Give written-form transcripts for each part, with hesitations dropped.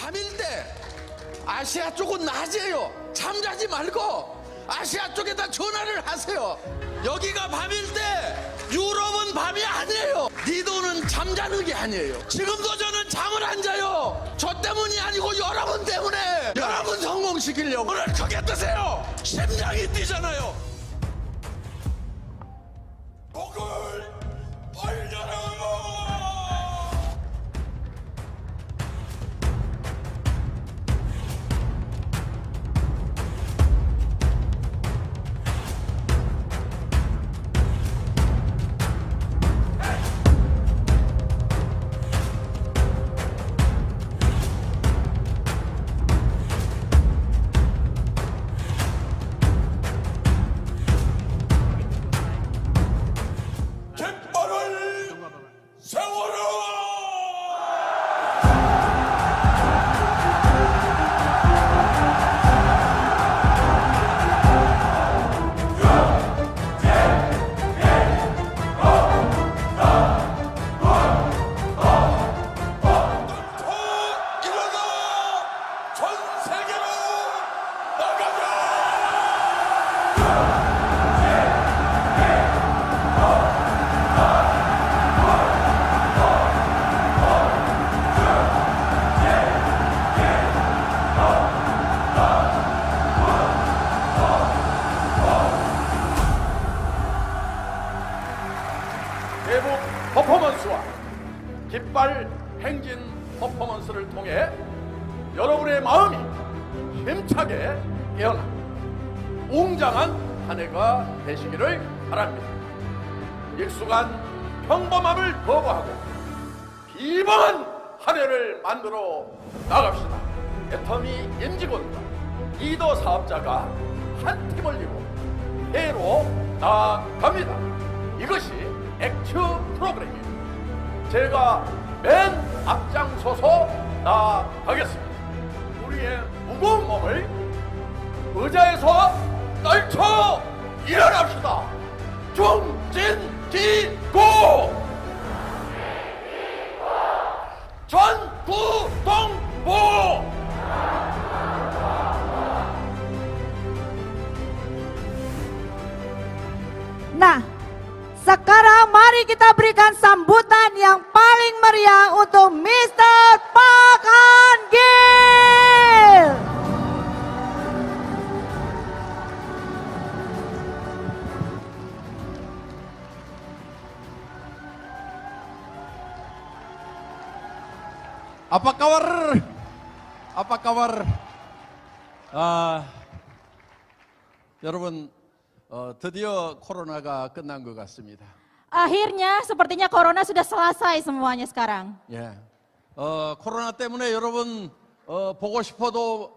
밤일 때 아시아 쪽은 낮이에요. 잠자지 말고 아시아 쪽에다 전화를 하세요. 여기가 밤일 때 유럽은 밤이 아니에요. 니도는 잠자는 게 아니에요. 지금도 저는 잠을 안 자요. 저 때문이 아니고 여러분 때문에. 여러분 성공시키려고. 오늘 크게 뜨세요. 심장이 뛰잖아요. 목을 벌려라. 대북 퍼포먼스와 깃발 행진 퍼포먼스를 통해 여러분의 마음이 힘차게 깨어나 웅장한 한 해가 되시기를 바랍니다. 익숙한 평범함을 거부하고 비범한 한 해를 만들어 나갑시다. 애터미 임직원과 리더 사업자가 한 팀을 이루고 해로 나갑니다. 이것이 액츠 프로그램입니다. 제가 맨 앞장서서 나가겠습니다. 우리의 무거운 몸을 의자에서 떨쳐 일어납시다. 중진기고 전구동보. Nah, sekarang mari kita berikan sambutan yang paling meriah untuk Mr. Park Han-gil. Apa kabar? Apa kabar? 여러분, 드디어 코로나가 끝난 것 같습니다. Akhirnya sepertinya corona sudah selesai semuanya sekarang. 예, 코로나 때문에 여러분 보고 싶어도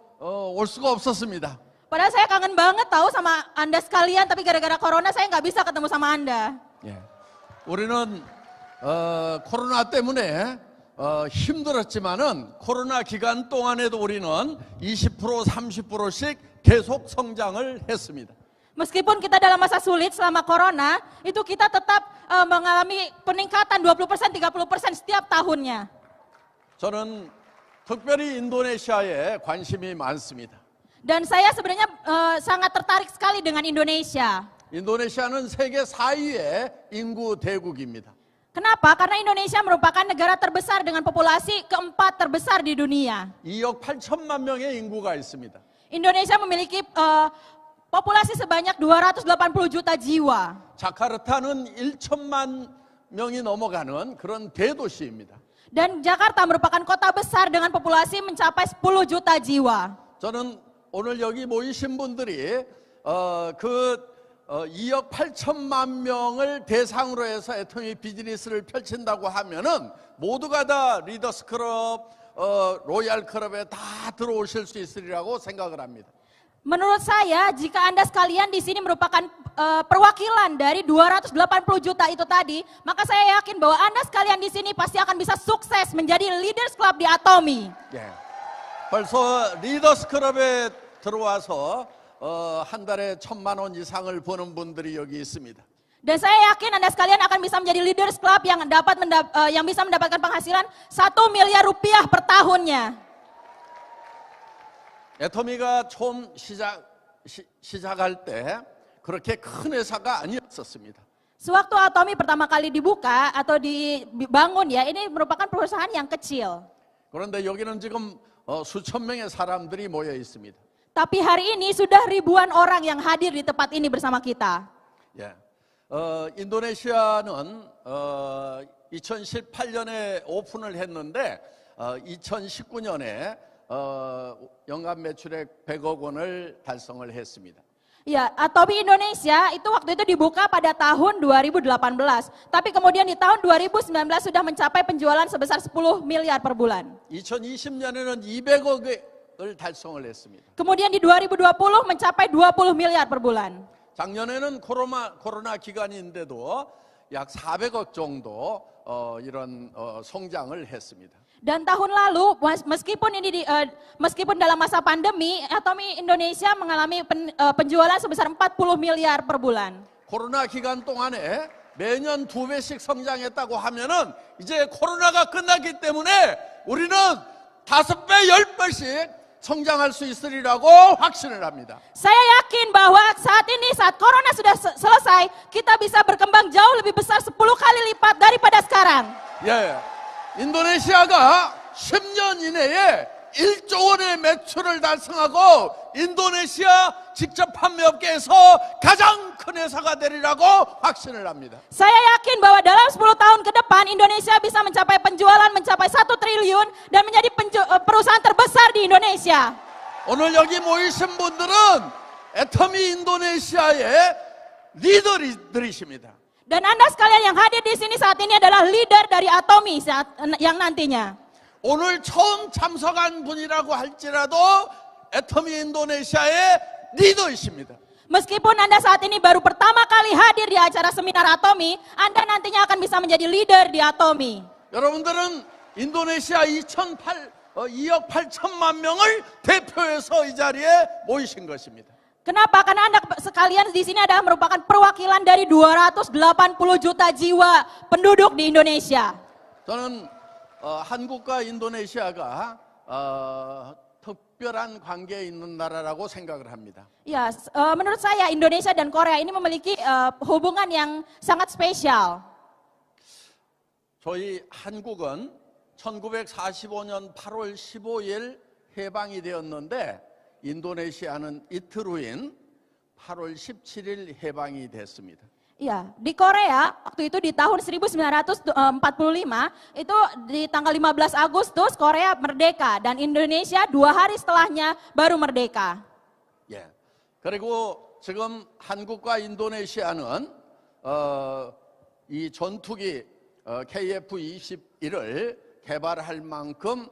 올 수가 없었습니다. Padahal saya kangen banget tahu sama Anda sekalian, tapi gara-gara corona saya nggak bisa ketemu sama Anda. 예, 우리는 코로나 때문에 힘들었지만은 코로나 기간 동안에도 우리는 20% 30%씩 계속 성장을 했습니다. Meskipun kita dalam masa sulit selama corona, itu kita tetap mengalami peningkatan 20%, 30% setiap tahunnya. 저는 특별히 인도네시아에 관심이 많습니다. Dan saya sebenarnya sangat tertarik sekali dengan Indonesia. 인도네시아는 세계 4위의 인구 대국입니다. Kenapa? Karena Indonesia merupakan negara terbesar dengan populasi keempat terbesar di dunia. 2억 8천만 명의 인구가 있습니다. Indonesia memiliki populasi sebanyak 280 juta jiwa. 자카르타는 1천만 명이 넘어가는 그런 대도시입니다. Dan Jakarta merupakan kota besar dengan populasi mencapai 10 juta jiwa. 저는 오늘 여기 모이신 분들이 2억 8천만 명을 대상으로 해서 애터미 비즈니스를 펼친다고 하면은 모두가 다 리더스 클럽, 로얄 클럽에 다 들어오실 수 있으리라고 생각을 합니다. Menurut saya, jika Anda sekalian di sini merupakan perwakilan dari 280 juta itu tadi, maka saya yakin bahwa Anda sekalian di sini pasti akan bisa sukses menjadi Leaders Club di Atomi. 예. 벌써 리더스 클럽에 들어와서 한 달에 1,000만 원 이상을 버는 분들이 여기 있습니다. Dan saya yakin Anda sekalian akan bisa menjadi Leaders Club yang bisa mendapatkan penghasilan 1 miliar rupiah per tahunnya. 애터미가 처음 시작할 때 그렇게 큰 회사가 아니었었습니다. Sewaktu Atomi pertama kali dibuka atau dibangun ya, ini merupakan perusahaan yang kecil. 그런데 여기는 지금 수천 명의 사람들이 모여 있습니다. Tapi hari ini sudah ribuan orang yang hadir di tempat ini bersama kita. 예. 인도네시아는 2018년에 오픈을 했는데 2019년에 연간 매출액 100억 원을 달성을 했습니다. Ya, Atomi Indonesia itu waktu itu dibuka pada tahun 2018. Tapi kemudian di tahun 2019 sudah mencapai penjualan sebesar 10 miliar per bulan. 2020년에는 200억을 달성을 했습니다. Kemudian di 2020 mencapai 20 miliar per bulan. 작년에는 코로나 기간인데도 약 400억 정도 이런 성장을 했습니다. Dan tahun lalu meskipun dalam masa pandemi, Atomi Indonesia mengalami penjualan sebesar 40 miliar per bulan. 코로나 기간 동안에 매년 2배씩 성장했다고 하면은 이제 코로나가 끝났기 때문에 우리는 5배, 10배씩 성장할 수 있으리라고 확신을 합니다. Saya yakin bahwa saat ini saat corona sudah selesai, kita bisa berkembang jauh lebih besar 10 kali lipat daripada sekarang. 예. 인도네시아가 10년 이내에 1조 원의 매출을 달성하고 인도네시아 직접 판매업계에서 가장 큰 회사가 되리라고 확신을 합니다. Saya yakin bahwa dalam 10 tahun ke depan Indonesia bisa mencapai penjualan mencapai 1 triliun dan menjadi perusahaan terbesar di Indonesia. 오늘 여기 모이신 분들은 애터미 인도네시아의 리더들이십니다. Dan Anda sekalian yang hadir di sini saat ini adalah leader dari Atomi yang nantinya. 오늘 처음 참석한 분이라고 할지라도 애터미 인도네시아의 리더이십니다. Meskipun Anda saat ini baru pertama kali hadir di acara seminar Atomi, Anda nantinya akan bisa menjadi leader di Atomi. 여러분들은 인도네시아 2억 8천만 명을 대표해서 이 자리에 모이신 것입니다. Kenapa? Karena Anda sekalian di sini adalah merupakan perwakilan dari 280 juta jiwa penduduk di Indonesia. 저는 한국과 인도네시아가 특별한 관계에 있는 나라라고 생각을 합니다. Ya, menurut saya Indonesia dan Korea ini memiliki hubungan yang sangat spesial. 저희 한국은 1945년 8월 15일 해방이 되었는데 인도네시아는 이틀 후인 8월 17일 해방이 됐습니다. Ya, di Korea waktu itu di tahun 1945 itu di tanggal 15 Agustus Korea merdeka dan Indonesia 2 hari setelahnya baru merdeka. 예. 그리고 지금 한국과 인도네시아는 이 전투기 KF-21을 개발할 만큼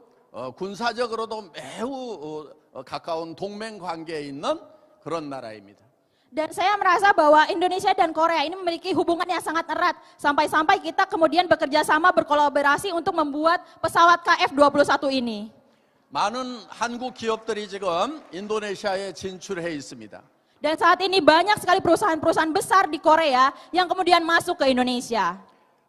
군사적으로도 매우 가까운 동맹 관계에 있는 그런 나라입니다. Dan saya merasa bahwa Indonesia dan Korea ini memiliki hubungan yang sangat erat. Sampai-sampai kita kemudian bekerja sama berkolaborasi untuk membuat pesawat KF-21 ini. 많은 한국 기업들이 지금 인도네시아에 진출해 있습니다. Dan saat ini banyak sekali perusahaan-perusahaan besar di Korea yang kemudian masuk ke Indonesia.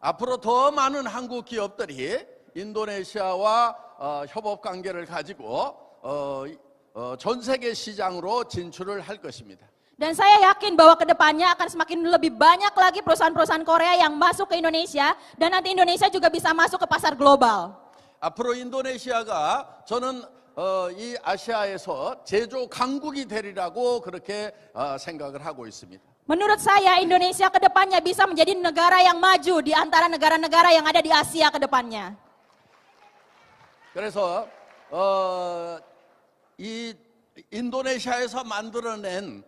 앞으로 더 많은 한국 기업들이 인도네시아와 협업 관계를 가지고 전 세계 시장으로 진출을 할 것입니다. Dan saya yakin bahwa kedepannya akan semakin lebih banyak lagi perusahaan-perusahaan Korea yang masuk ke Indonesia dan nanti Indonesia juga bisa masuk ke pasar global. 앞으로 인도네시아가 저는 이 아시아에서 제조 강국이 되리라고 그렇게 생각을 하고 있습니다. Menurut saya Indonesia kedepannya bisa menjadi negara yang maju di antara negara-negara yang ada di Asia kedepannya. 그래서 이 인도네시아에서 만들어낸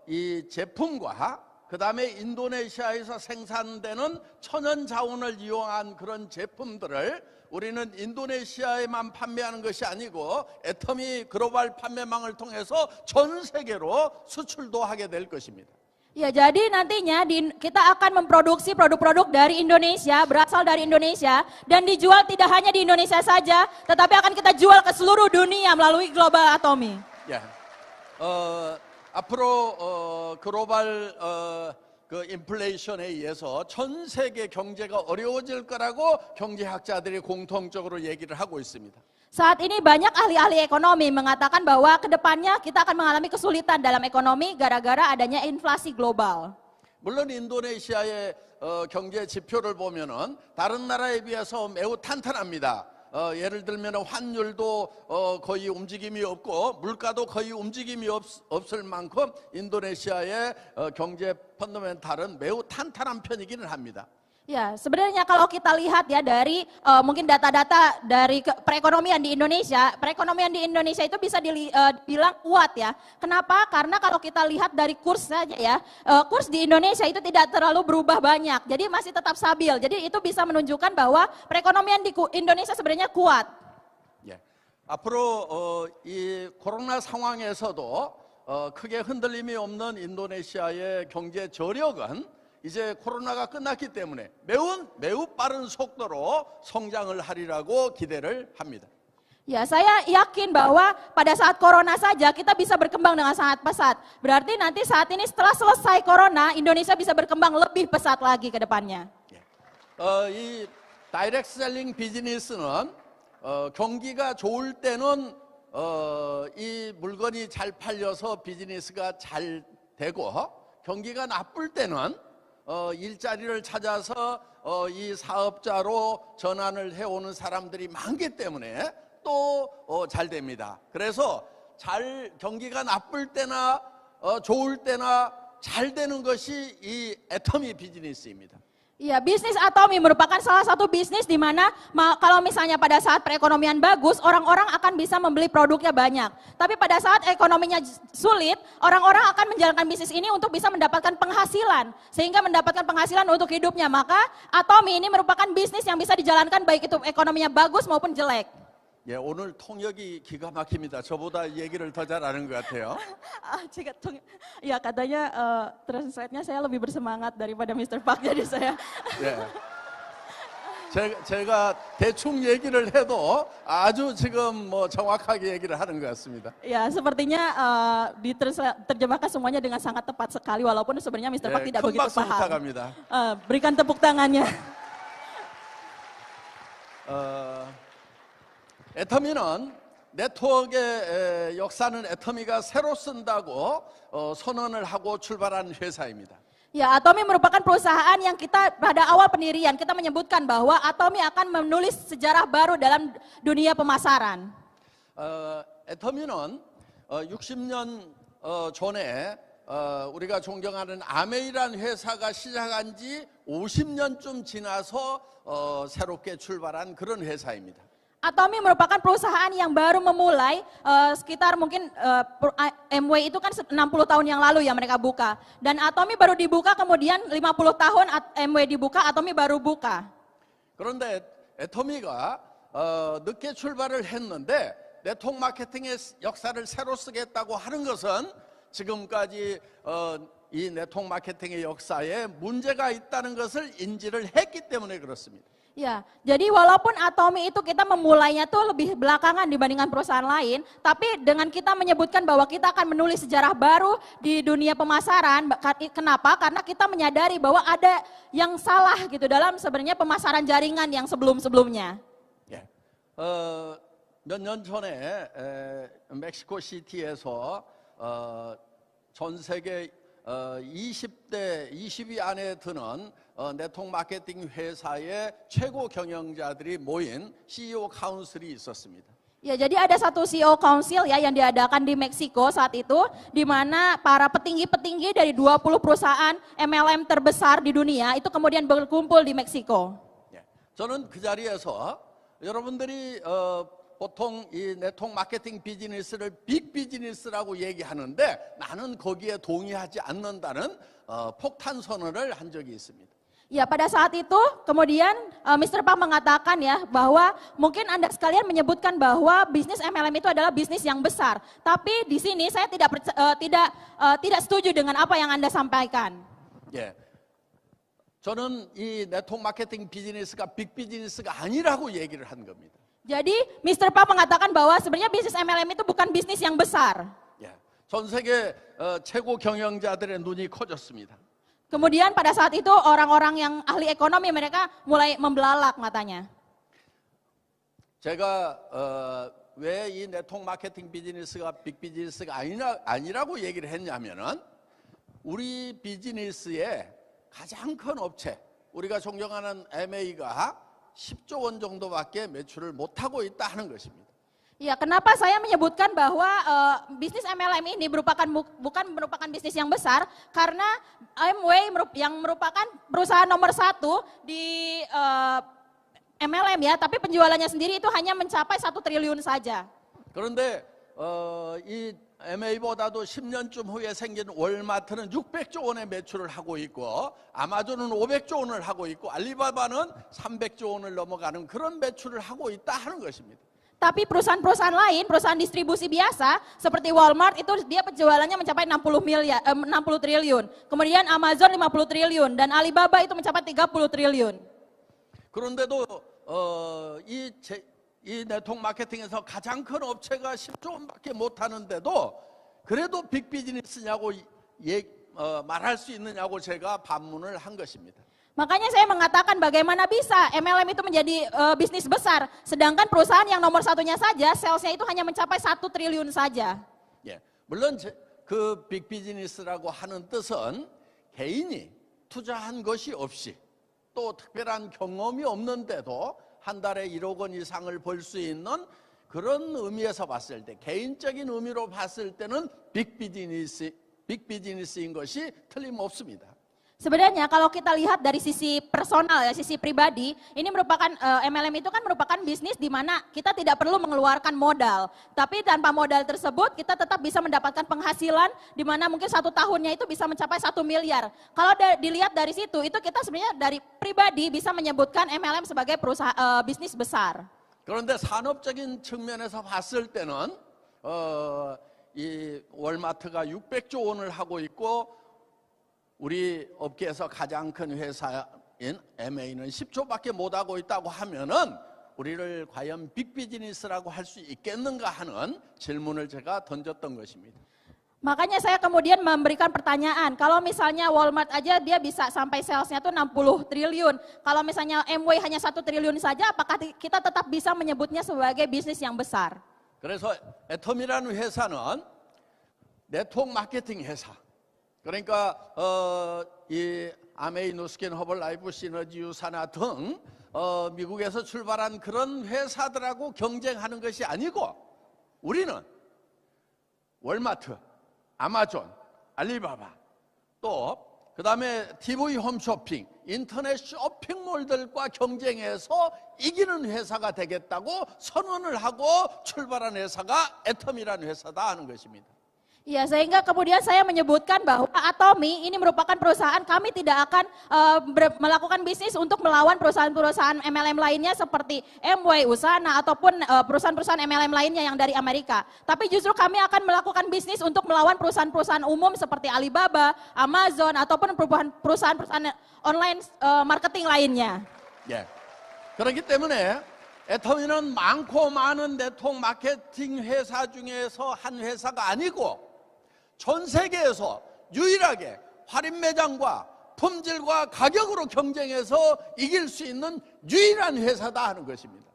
이 제품과 그 다음에 인도네시아에서 생산되는 천연 자원을 이용한 그런 제품들을 우리는 인도네시아에만 판매하는 것이 아니고 애터미 글로벌 판매망을 통해서 전 세계로 수출도 하게 될 것입니다. Ya, jadi nantinya kita akan memproduksi produk-produk dari Indonesia, berasal dari Indonesia, dan dijual tidak hanya di Indonesia saja, tetapi akan kita jual ke seluruh dunia melalui Global Atomi. 예. 앞으로 글로벌 그 인플레이션에 의해서 전 세계 경제가 어려워질 거라고 경제학자들이 공통적으로 얘기를 하고 있습니다. Saat ini banyak ahli-ahli ekonomi mengatakan bahwa kedepannya kita akan mengalami kesulitan dalam ekonomi gara-gara adanya inflasi global. 물론 인도네시아의 경제 지표를 보면은 다른 나라에 비해서 매우 탄탄합니다. 예를 들면 환율도 거의 움직임이 없고 물가도 거의 움직임이 없을 만큼 인도네시아의 경제 펀더멘탈은 매우 탄탄한 편이기는 합니다. Ya, sebenarnya kalau kita lihat ya dari mungkin data-data dari perekonomian di Indonesia itu bisa dibilang kuat ya. Kenapa? Karena kalau kita lihat dari kurs saja ya, kurs di Indonesia itu tidak terlalu berubah banyak. Jadi masih tetap stabil. Jadi itu bisa menunjukkan bahwa perekonomian di Indonesia sebenarnya kuat. 예. 앞으로 이 코로나 상황에서도 크게 흔들림이 없는 인도네시아의 경제 저력은 이제 코로나가 끝났기 때문에 매우 빠른 속도로 성장을 하리라고 기대를 합니다. Ya, saya yakin bahwa pada saat corona saja kita bisa berkembang dengan sangat pesat. Berarti nanti saat ini setelah selesai corona, Indonesia bisa berkembang lebih pesat lagi ke depannya. 이 다이렉트 셀링 비즈니스는 경기가 좋을 때는 이 물건이 잘 팔려서 비즈니스가 잘 되고 경기가 나쁠 때는 일자리를 찾아서 이 사업자로 전환을 해오는 사람들이 많기 때문에 또 잘 됩니다. 그래서 경기가 나쁠 때나 좋을 때나 잘 되는 것이 이 애터미 비즈니스입니다. Iya, bisnis Atomi merupakan salah satu bisnis di mana kalau misalnya pada saat perekonomian bagus, orang-orang akan bisa membeli produknya banyak. Tapi pada saat ekonominya sulit, orang-orang akan menjalankan bisnis ini untuk bisa mendapatkan penghasilan. Sehingga mendapatkan penghasilan untuk hidupnya. Maka Atomi ini merupakan bisnis yang bisa dijalankan baik itu ekonominya bagus maupun jelek. 예, 오늘 통역이 기가 막힙니다. 저보다 얘기를 더 잘하는 것 같아요. Ya katanya translate-nya saya lebih bersemangat daripada Mr. Park, jadi saya. 예. 제가 대충 얘기를 해도 아주 지금 뭐 정확하게 얘기를 하는 것 같습니다. Ya, sepertinya diterjemahkan semuanya dengan sangat tepat sekali, walaupun sebenarnya Mr. Park tidak 큰 begitu 박수 paham. 부탁합니다. Berikan tepuk tangannya. 애터미는 네트워크의 역사는 애터미가 새로 쓴다고 선언을 하고 출발한 회사입니다. Ya, Atomi merupakan perusahaan yang kita pada awal pendirian kita menyebutkan bahwa Atomi akan menulis sejarah baru dalam dunia pemasaran. 애터미는 60년 전에 우리가 존경하는 아메이란 회사가 시작한 지 50년쯤 지나서 새롭게 출발한 그런 회사입니다. Atomi merupakan perusahaan yang baru memulai sekitar mungkin MW itu kan 60 tahun yang lalu ya mereka buka. Dan Atomi baru dibuka kemudian 50 tahun MW dibuka, Atomi baru buka. 그런데 애터미가 늦게 출발을 했는데 네트워크 마케팅의 역사를 새로 쓰겠다고 하는 것은 지금까지 이 네트워크 마케팅의 역사에 문제가 있다는 것을 인지를 했기 때문에 그렇습니다. Ya, jadi walaupun Atomi itu kita memulainya tuh lebih belakangan dibandingkan perusahaan lain, tapi dengan kita menyebutkan bahwa kita akan menulis sejarah baru di dunia pemasaran, kenapa? Karena kita menyadari bahwa ada yang salah gitu dalam sebenarnya pemasaran jaringan yang sebelum-sebelumnya. 예. 몇 년 전에 멕시코 시티에서 전 세계 20위 안에 드는 네트워크 마케팅 회사의 최고 경영자들이 모인 CEO 카운슬이 있었습니다. Ya, jadi ada satu CEO Council ya yang diadakan di Meksiko saat itu, di mana para petinggi-petinggi dari 20 perusahaan MLM terbesar di dunia itu kemudian berkumpul di Meksiko. 예. 저는 그 자리에서 여러분들이 보통 이 네트워크 마케팅 비즈니스를 빅 비즈니스라고 얘기하는데 나는 거기에 동의하지 않는다는 폭탄 선언을 한 적이 있습니다. Ya, pada saat itu kemudian Mr. Park mengatakan ya bahwa mungkin Anda sekalian menyebutkan bahwa bisnis MLM itu adalah bisnis yang besar. Tapi di sini saya tidak setuju dengan apa yang Anda sampaikan. 예. 저는 이 네트워크 마케팅 비즈니스가 빅 비즈니스가 아니라고 얘기를 한 겁니다. Jadi Mr. Park mengatakan bahwa sebenarnya bisnis MLM itu bukan bisnis yang besar. 예. 전 세계 최고 경영자들의 눈이 커졌습니다. Kemudian pada saat itu orang-orang yang ahli ekonomi mereka mulai membelalak matanya. 제가 왜 이 네트워크 마케팅 비즈니스가 빅 비즈니스가 아니라고 얘기를 했냐면은 우리 비즈니스의 가장 큰 업체, 우리가 존경하는 MA가 10조 원 정도밖에 매출을 못하고 있다 하는 것입니다. Ya, kenapa saya menyebutkan bahwa bisnis MLM ini bukan merupakan bisnis yang besar karena Amway yang merupakan perusahaan nomor 1 di MLM ya, tapi penjualannya sendiri itu hanya mencapai 1 triliun saja. 그런데 이 MA보다도 10년쯤 후에 생긴 월마트는 600조 원의 매출을 하고 있고 아마존은 500조 원을 하고 있고 알리바바는 300조 원을 넘어가는 그런 매출을 하고 있다 하는 것입니다. Tapi perusahaan-perusahaan lain, perusahaan distribusi biasa seperti Walmart itu dia penjualannya mencapai 60 triliun. Kemudian Amazon 50 triliun dan Alibaba itu mencapai 30 triliun. 그런데도 이 네트워크 마케팅에서 가장 큰 업체가 10조 원밖에 못 하는데도 그래도 빅 비즈니스냐고 말할 수 있느냐고 제가 반문을 한 것입니다. Makanya saya mengatakan bagaimana bisa MLM itu menjadi bisnis besar, sedangkan perusahaan yang nomor 1-nya saja, salesnya itu hanya mencapai 1 triliun saja. 예, 물론 그 빅 비즈니스라고 하는 뜻은 개인이 투자한 것이 없이 또 특별한 경험이 없는데도 한 달에 1억 원 이상을 벌 수 있는 그런 의미에서 봤을 때, 개인적인 의미로 봤을 때는 빅 비즈니스인 것이 틀림없습니다. Sebenarnya kalau kita lihat dari sisi personal ya, sisi pribadi, ini merupakan MLM itu kan merupakan bisnis di mana kita tidak perlu mengeluarkan modal. Tapi tanpa modal tersebut kita tetap bisa mendapatkan penghasilan di mana mungkin 1 tahunnya itu bisa mencapai 1 miliar. Kalau dilihat dari situ, itu kita sebenarnya dari pribadi bisa menyebutkan MLM sebagai bisnis besar. 그런데 산업적인 측면에서 봤을 때는 이 월마트가 600조 원을 하고 있고 우리 업계에서 가장 큰 회사인 MA는 10조밖에 못하고 있다고 하면은 우리를 과연 빅 비즈니스라고 할 수 있겠는가 하는 질문을 제가 던졌던 것입니다. Makanya saya kemudian memberikan pertanyaan, kalau misalnya Walmart aja dia bisa sampai salesnya tuh 60 triliun, kalau misalnya Amway hanya 1 triliun saja, apakah kita tetap bisa menyebutnya sebagai bisnis yang besar? 그래서 애텀이라는 회사는 네트워크 마케팅 회사, 그러니까 이 아메이 누스킨 허벌라이프 시너지 유사나 등 미국에서 출발한 그런 회사들하고 경쟁하는 것이 아니고 우리는 월마트, 아마존, 알리바바 또 그다음에 TV 홈쇼핑, 인터넷 쇼핑몰들과 경쟁해서 이기는 회사가 되겠다고 선언을 하고 출발한 회사가 애텀이라는 회사다 하는 것입니다. Ya, sehingga kemudian saya menyebutkan bahwa Atomy ini merupakan perusahaan, kami tidak akan melakukan bisnis untuk melawan perusahaan-perusahaan MLM lainnya seperti Amway, Usana, ataupun perusahaan-perusahaan MLM lainnya yang dari Amerika. Tapi justru kami akan melakukan bisnis untuk melawan perusahaan-perusahaan umum seperti Alibaba, Amazon, ataupun perusahaan-perusahaan online marketing lainnya. 예. 그렇기 때문에 애터미는 많고 많은 네트워크 마케팅 회사 중에서 한 회사가 아니고 전 세계에서 유일하게 할인 매장과 품질과 가격으로 경쟁해서 이길 수 있는 유일한 회사다 하는 것입니다.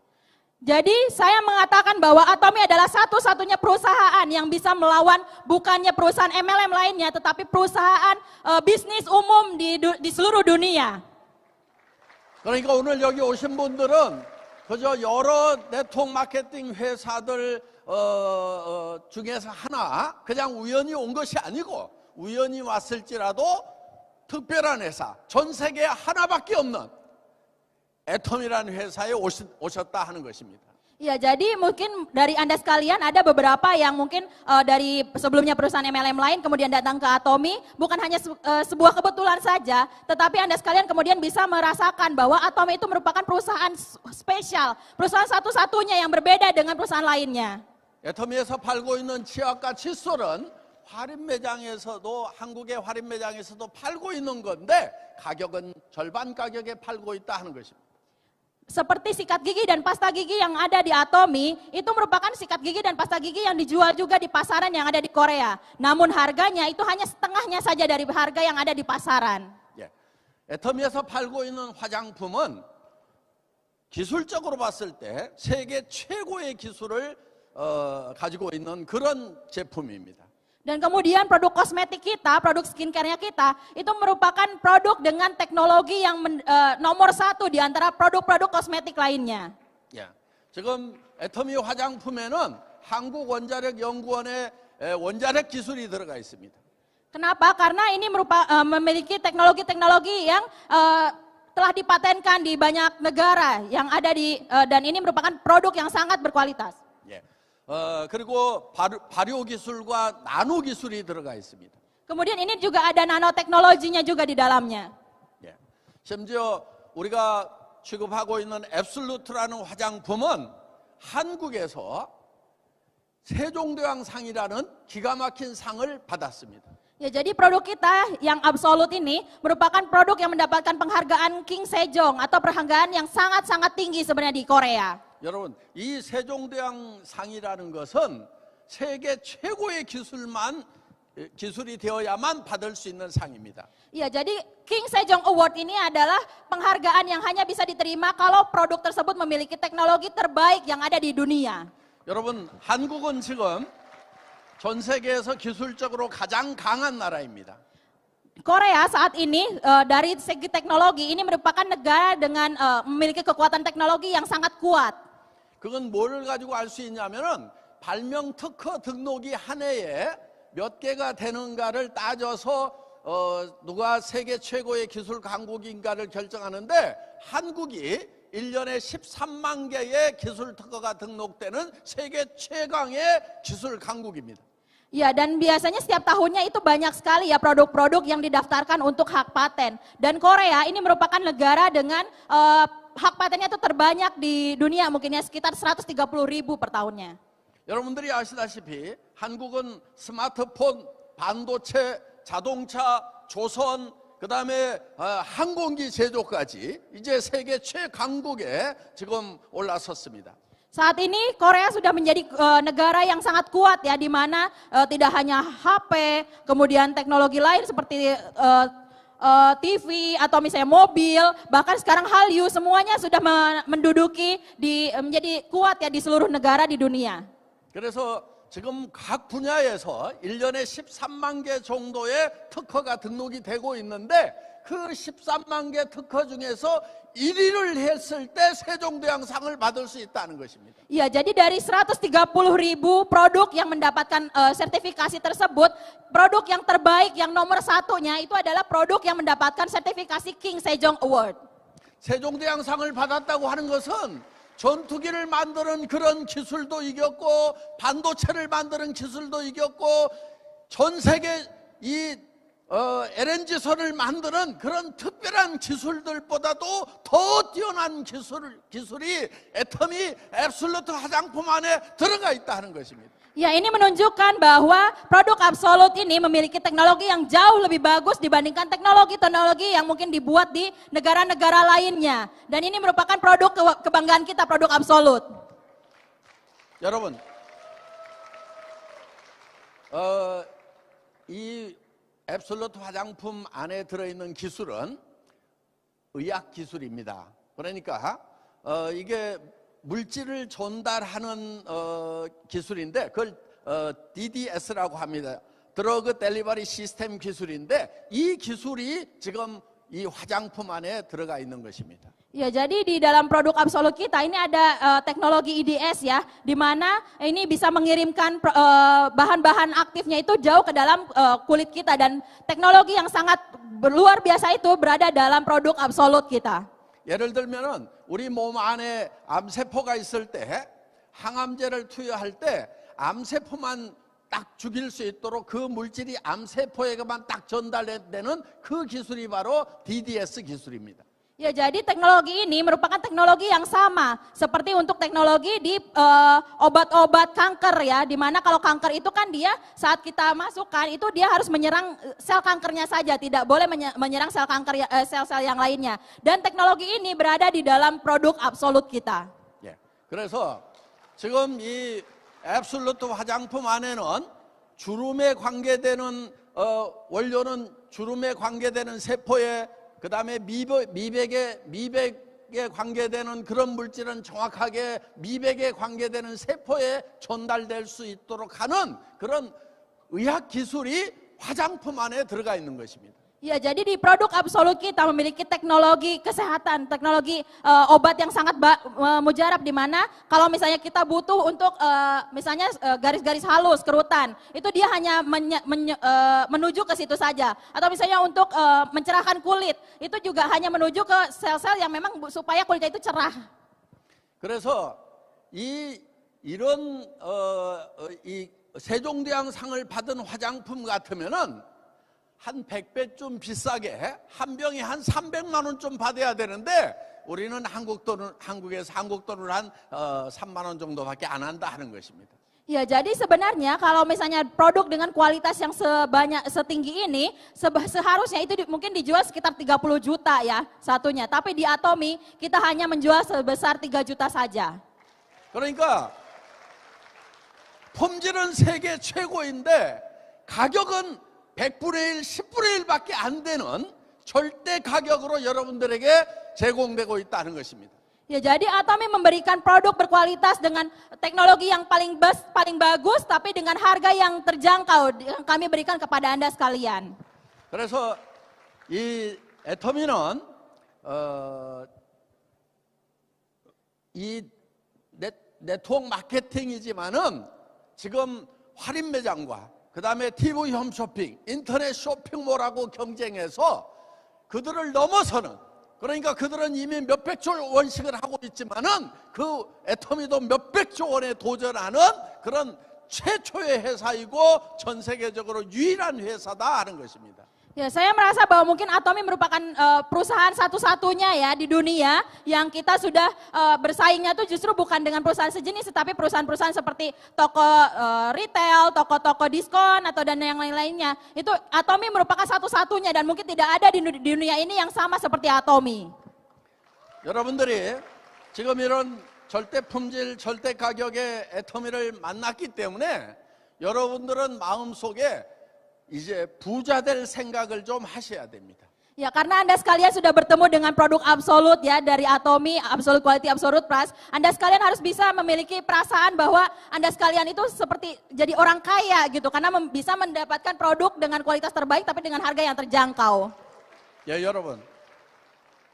Jadi saya mengatakan bahwa Atomy adalah satu-satunya perusahaan yang bisa melawan bukannya perusahaan MLM lainnya, tetapi perusahaan bisnis umum di seluruh dunia. 그러니까 오늘 여기 오신 분들은 그저 여러 네트워크 마케팅 회사들 중에서 하나 그냥 우연히 온 것이 아니고 우연히 왔을지라도 특별한 회사, 전 세계에 하나밖에 없는 애텀이라는 회사에 오셨다 하는 것입니다. Ya, jadi mungkin dari Anda sekalian ada beberapa yang mungkin dari sebelumnya perusahaan MLM lain kemudian datang ke Atomy, bukan hanya sebuah kebetulan saja, tetapi Anda sekalian kemudian bisa merasakan bahwa Atomy itu merupakan perusahaan spesial, perusahaan satu-satunya yang berbeda dengan perusahaan lainnya. 애터미에서 팔고 있는 치약과 칫솔은 할인 매장에서도 한국의 할인 매장에서도 팔고 있는 건데 가격은 절반 가격에 팔고 있다 하는 것입니다. Seperti sikat gigi dan pasta gigi yang ada di Atomy, itu merupakan sikat gigi dan pasta gigi yang dijual juga di pasaran yang ada di Korea. Namun harganya itu hanya setengahnya saja dari harga yang ada di pasaran. 예. 애터미에서 팔고 있는 화장품은 기술적으로 봤을 때 세계 최고의 기술을 가지고 있는 그런 제품입니다. Dan kemudian produk kosmetik kita, produk skincare-nya kita, itu merupakan produk dengan teknologi yang nomor 1 di antara produk-produk kosmetik lainnya. 예. 지금 애터미 화장품에는 한국원자력연구원의 원자력 기술이 들어가 있습니다. Kenapa? Karena ini memiliki teknologi-teknologi yang telah dipatenkan di banyak negara yang ada dan ini merupakan produk yang sangat berkualitas. 예. 그리고 발효 기술과 나노 기술이 들어가 있습니다. Kemudian ini juga ada nanoteknologinya juga di dalamnya. 예. 심지어 우리가 취급하고 있는 앱솔루트라는 화장품은 한국에서 세종대왕상이라는 기가 막힌 상을 받았습니다. Ya, jadi produk kita yang Absolut ini merupakan produk yang mendapatkan penghargaan King Sejong atau penghargaan yang sangat-sangat tinggi sebenarnya di Korea. 여러분, 이 세종대왕상이라는 것은 세계 최고의 기술이 되어야만 받을 수 있는 상입니다. Ya, jadi King Sejong Award ini adalah penghargaan yang hanya bisa diterima kalau produk tersebut memiliki teknologi terbaik yang ada di dunia. 여러분, 한국은 지금 전 세계에서 기술적으로 가장 강한 나라입니다. Korea saat ini dari segi teknologi ini merupakan negara dengan memiliki kekuatan teknologi yang sangat kuat. 그건 뭘 가지고 알 수 있냐면은 발명 특허 등록이 한 해에 몇 개가 되는가를 따져서 누가 세계 최고의 기술 강국인가를 결정하는데 한국이 1년에 13만 개의 기술 특허가 등록되는 세계 최강의 기술 강국입니다. Ya, dan biasanya setiap tahunnya itu banyak sekali ya produk-produk yang didaftarkan untuk hak paten. Dan Korea ini merupakan negara dengan hak patennya itu terbanyak di dunia, mungkin ya sekitar 130.000 per tahunnya. 여러분들이 아시다시피 한국은 스마트폰, 반도체, 자동차, 조선, 그 다음에 항공기 제조까지 이제 세계 최강국에 지금 올라섰습니다. Saat ini Korea sudah menjadi negara yang sangat kuat ya, di mana tidak hanya HP, kemudian teknologi lain seperti TV atau misalnya mobil, bahkan sekarang Hallyu semuanya sudah menduduki menjadi kuat ya di seluruh negara di dunia. 그래서 지금 각 분야에서 1년에 13만 개 정도의 특허가 등록이 되고 있는데 그 13만 개 특허 중에서 1위를 했을 때 세종대왕상을 받을 수 있다는 것입니다. Iya, jadi dari 130.000 produk yang mendapatkan sertifikasi tersebut, produk yang terbaik yang nomor 1-nya itu adalah produk yang mendapatkan sertifikasi King Sejong Award. 세종대왕상을 받았다고 하는 것은 전투기를 만드는 그런 기술도 이겼고 반도체를 만드는 기술도 이겼고 전 세계 이 LNG선을 만드는 그런 특별한 기술들보다도 더 뛰어난 기술이 애터미 앱솔루트 화장품 안에 들어가 있다는 것입니다. Ya, ini menunjukkan bahwa produk Absolut ini memiliki teknologi yang jauh lebih bagus dibandingkan teknologi-teknologi yang mungkin dibuat di negara-negara lainnya. Dan ini merupakan produk kebanggaan kita, produk Absolut. 여러분, 이 앱솔루트 화장품 안에 들어있는 기술은 의학 기술입니다. 그러니까 이게 물질을 전달하는 기술인데 그걸 DDS라고 합니다. 드러그 델리버리 시스템 기술인데 이 기술이 지금 이 화장품 안에 들어가 있는 것입니다. Ya, jadi di dalam produk Absolut kita ini ada teknologi IDS ya, di mana ini bisa mengirimkan bahan-bahan aktifnya itu jauh ke dalam kulit kita, dan teknologi yang sangat luar biasa itu berada dalam produk Absolut kita. 예를 들면은 우리 몸 안에 암세포가 있을 때 항암제를 투여할 때 암세포만 딱 죽일 수 있도록 그 물질이 암세포에게만 딱 전달되는 그 기술이 바로 DDS 기술입니다. Ya, jadi teknologi ini merupakan teknologi yang sama seperti untuk teknologi di obat-obat kanker ya, di mana kalau kanker itu kan dia saat kita masukkan itu dia harus menyerang sel kankernya saja, tidak boleh menyerang sel kanker sel-sel yang lainnya. Dan teknologi ini berada di dalam produk Absolut kita. 예. 그래서 지금 이 앱솔루트 화장품 안에는 주름에 관계되는 원료는 주름에 관계되는 세포에 그 다음에 미백 미백에 관계되는 그런 물질은 정확하게 미백에 관계되는 세포에 전달될 수 있도록 하는 그런 의학 기술이 화장품 안에 들어가 있는 것입니다. Ya, jadi di produk absolut kita memiliki teknologi kesehatan, teknologi obat yang sangat mujarab, di mana kalau misalnya kita butuh untuk misalnya garis-garis halus, kerutan, itu dia hanya menuju ke situ saja. Atau misalnya untuk mencerahkan kulit, itu juga hanya menuju ke sel-sel yang memang supaya kulitnya itu cerah. 그래서 이런 이 세종대왕상을 받은 화장품 같으면은 한 100배쯤 비싸게 한 병에 한 300만 원쯤 받아야 되는데 우리는 한국에서 한국 돈으로 한 3만 원 정도밖에 안 한다 하는 것입니다. Ya, jadi sebenarnya kalau misalnya produk dengan kualitas yang setinggi ini, seharusnya itu mungkin dijual sekitar 30 juta ya satunya. Tapi di Atomy kita hanya menjual sebesar 3 juta saja. 그러니까 품질은 세계 최고인데 가격은 100분의 1, 10분의 1밖에 안 되는 절대 가격으로 여러분들에게 제공되고 있다는 것입니다. Ya, jadi Atomy memberikan produk berkualitas dengan teknologi yang paling bagus, tapi dengan harga yang terjangkau yang kami berikan kepada Anda sekalian. 그래서 이 애터미는 이 네트워크 마케팅이지만은 지금 할인 매장과 그 다음에 TV 홈쇼핑, 인터넷 쇼핑몰하고 경쟁해서 그들을 넘어서는, 그러니까 그들은 이미 몇백조 원씩을 하고 있지만은 그 애터미도 몇백조 원에 도전하는 그런 최초의 회사이고 전 세계적으로 유일한 회사다 하는 것입니다. Ya, saya merasa bahwa mungkin Atomy merupakan perusahaan satu-satunya ya di dunia yang kita sudah bersaingnya tuh justru bukan dengan perusahaan sejenis, tetapi perusahaan-perusahaan seperti toko retail, toko-toko diskon atau dan yang lain-lainnya. Itu Atomy merupakan satu-satunya dan mungkin tidak ada di dunia ini yang sama seperti Atomy. 여러분들이 지금 이런 절대 품질, 절대 가격의 애터미를 만났기 때문에 여러분들은 마음속에 이제 부자 될 생각을 좀 하셔야 됩니다. Ya, karena Anda sekalian sudah bertemu dengan produk absolut ya dari Atomy, Absolute Quality, Absolute Price. Anda sekalian harus bisa memiliki perasaan bahwa Anda sekalian itu seperti jadi orang kaya gitu, karena bisa mendapatkan produk dengan kualitas terbaik tapi dengan harga yang terjangkau. 예, 여러분.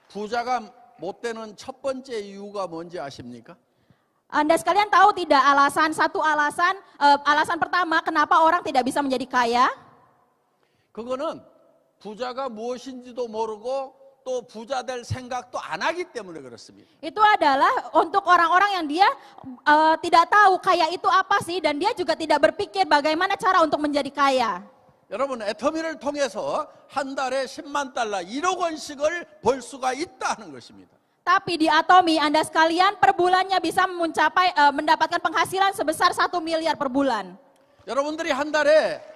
부자가 못 되는 첫 번째 이유가 뭔지 아십니까? Anda sekalian tahu tidak alasan pertama kenapa orang tidak bisa menjadi kaya? 그거는 부자가 무엇인지도 모르고 또 부자 될 생각도 안 하기 때문에 그렇습니다. Itu adalah untuk orang-orang yang dia tidak tahu kaya itu apa sih, dan dia juga tidak berpikir bagaimana cara untuk menjadi kaya. 여러분, 애터미를 통해서 한 달에 10만 달러, 1억 원씩을 벌 수가 있다는 것입니다. Tapi di Atomy Anda sekalian per bulannya bisa mendapatkan penghasilan sebesar 1 miliar per bulan. 여러분들이 한 달에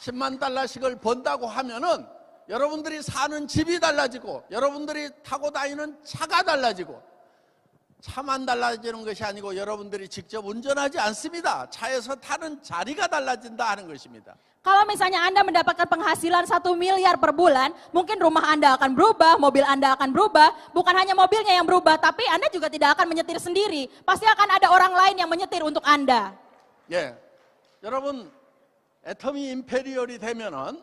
10만 달러씩을 번다고 하면은 여러분들이 사는 집이 달라지고 여러분들이 타고 다니는 차가 달라지고, 차만 달라지는 것이 아니고 여러분들이 직접 운전하지 않습니다. 차에서 타는 자리가 달라진다 하는 것입니다. Kalau misalnya Anda mendapatkan penghasilan 1 miliar per bulan, mungkin rumah Anda akan berubah, mobil Anda akan berubah. Bukan hanya mobilnya yang berubah, tapi Anda juga tidak akan menyetir sendiri. Pasti akan ada orang lain yang menyetir untuk Anda. 예, 여러분, 애터미 임페리얼이 되면은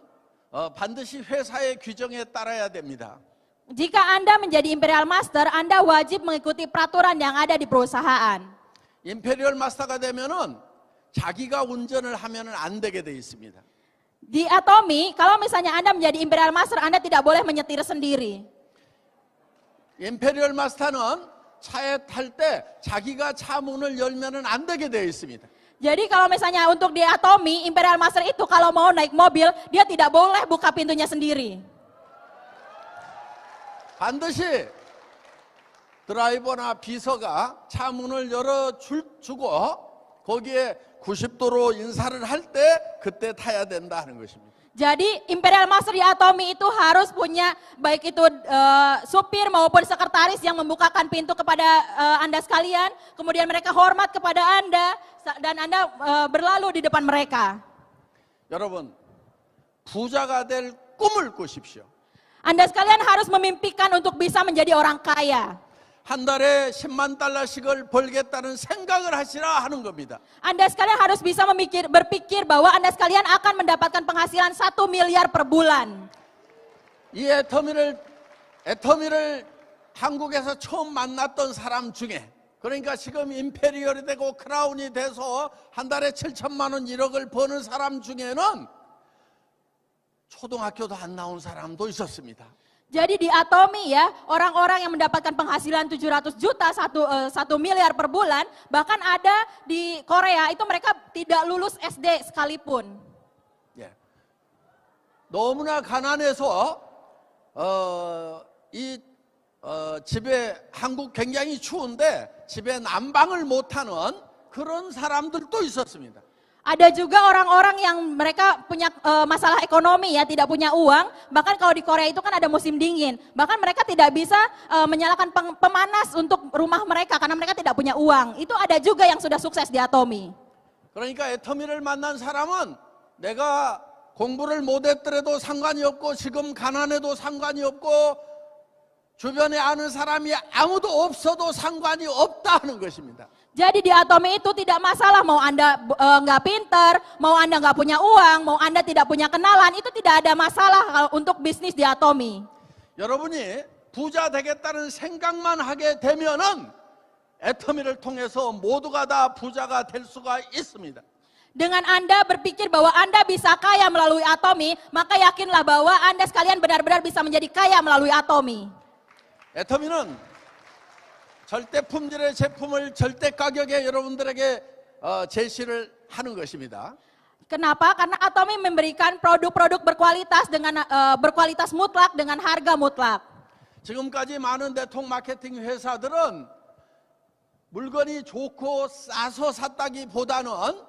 반드시 회사의 규정에 따라야 됩니다. Jika Anda menjadi Imperial Master, Anda wajib mengikuti peraturan yang ada di perusahaan. 임페리얼 마스터가 되면은 자기가 운전을 하면은 안 되게 돼 있습니다. Di Atomy, kalau misalnya Anda menjadi Imperial Master, Anda tidak boleh menyetir sendiri. 임페리얼 마스터는 차에 탈 때 자기가 차 문을 열면은 안 되게 되어 있습니다. Jadi kalau misalnya untuk di Atomy, Imperial Master itu kalau mau naik mobil, dia tidak boleh buka pintunya sendiri. 반드시 드라이버나 비서가 차 문을 열어주고 거기에 90도로 인사를 할 때 그때 타야 된다 하는 것입니다. Jadi Imperial Master di Atomy itu harus punya baik itu supir maupun sekretaris yang membukakan pintu kepada Anda sekalian. Kemudian mereka hormat kepada Anda dan Anda berlalu di depan mereka. 여러분, 부자가 될 꿈을 꾸십시오. Anda sekalian harus memimpikan untuk bisa menjadi orang kaya. 한 달에 10만 달러씩을 벌겠다는 생각을 하시라 하는 겁니다. Anda sekalian harus bisa berpikir bahwa Anda sekalian akan mendapatkan penghasilan 1 miliar per bulan. 이 애터미를 한국에서 처음 만났던 사람 중에, 그러니까 지금 임페리얼이 되고 크라운이 돼서 한 달에 7천만 원 1억을 버는 사람 중에는 초등학교도 안 나온 사람도 있었습니다. Jadi di Atomi ya, orang-orang yang mendapatkan penghasilan 700 juta, 1 miliar per bulan, bahkan ada di Korea itu mereka tidak lulus SD sekalipun. 예. 너무나 가난해서 집에 한국 굉장히 추운데 집에 난방을 못하는 그런 사람들도 있었습니다. Ada juga orang-orang yang mereka punya masalah ekonomi ya, tidak punya uang. Bahkan kalau di Korea itu kan ada musim dingin. Bahkan mereka tidak bisa menyalakan pemanas untuk rumah mereka karena mereka tidak punya uang. Itu ada juga yang sudah sukses di Atomi. 그러니까 애터미를 만난 사람은 내가 공부를 못했더라도 상관이 없고 지금 가난해도 상관이 없고 주변에 아는 사람이 아무도 없어도 상관이 없다 하는 것입니다. Jadi di Atomi itu tidak masalah mau Anda nggak pinter, mau Anda nggak punya uang, mau Anda tidak punya kenalan, itu tidak ada masalah untuk bisnis di Atomi. 여러분이 부자 되겠다는 생각만 하게 되면은 애터미를 통해서 모두가 다 부자가 될 수가 있습니다. Dengan Anda berpikir bahwa Anda bisa kaya melalui Atomi, maka yakinlah bahwa Anda sekalian benar-benar bisa menjadi kaya melalui Atomi. 애터미는 절대 품질의 제품을 절대 가격에 여러분들에게 제시를 하는 것입니다. Kenapa? Karena Atomi memberikan produk-produk berkualitas dengan berkualitas mutlak dengan harga mutlak. 지금까지 많은 네트워크 마케팅 회사들은 물건이 좋고 싸서 샀다기보다는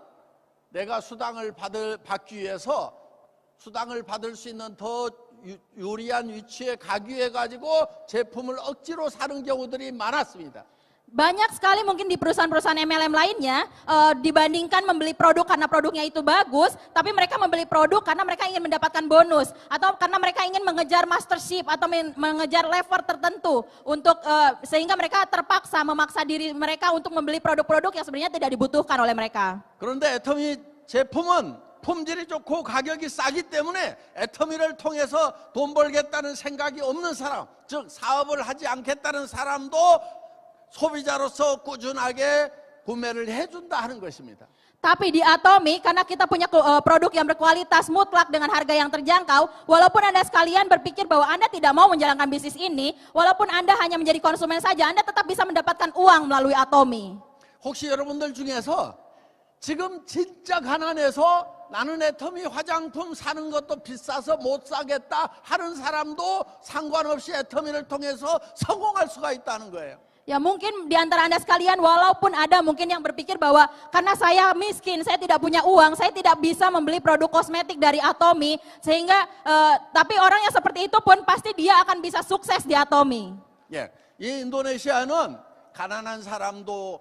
내가 수당을 받기 위해서 수당을 받을 수 있는 더 유리한 위치에 가기 위해 가지고 제품을 억지로 사는 경우들이 많았습니다. Banyak sekali mungkin di perusahaan-perusahaan MLM lainnya dibandingkan membeli produk karena produknya itu bagus, tapi mereka membeli produk karena mereka ingin mendapatkan bonus atau karena mereka ingin mengejar mastership atau mengejar level tertentu untuk sehingga mereka terpaksa memaksa diri mereka untuk membeli produk-produk yang sebenarnya tidak dibutuhkan oleh mereka. 그런데 애터미 제품은 품질이 좋고 가격이 싸기 때문에 애터미를 통해서 돈 벌겠다는 생각이 없는 사람, 즉 사업을 하지 않겠다는 사람도 소비자로서 꾸준하게 구매를 해준다 하는 것입니다. Tapi di Atomi, karena kita punya produk yang berkualitas mutlak dengan harga yang terjangkau, walaupun Anda sekalian berpikir bahwa Anda tidak mau menjalankan bisnis ini, walaupun Anda hanya menjadi konsumen saja, Anda tetap bisa mendapatkan uang melalui Atomi. 혹시 여러분들 중에서 지금 진짜 가난해서 나는 애터미 화장품 사는 것도 비싸서 못 사겠다 하는 사람도 상관없이 애터미를 통해서 성공할 수가 있다는 거예요. Ya mungkin di antara Anda sekalian walaupun ada mungkin yang berpikir bahwa karena saya miskin, saya tidak punya uang, saya tidak bisa membeli produk kosmetik dari Atomi sehingga tapi orang yang seperti itu pun pasti dia akan bisa sukses di Atomi. 예, 이 인도네시아는 가난한 사람도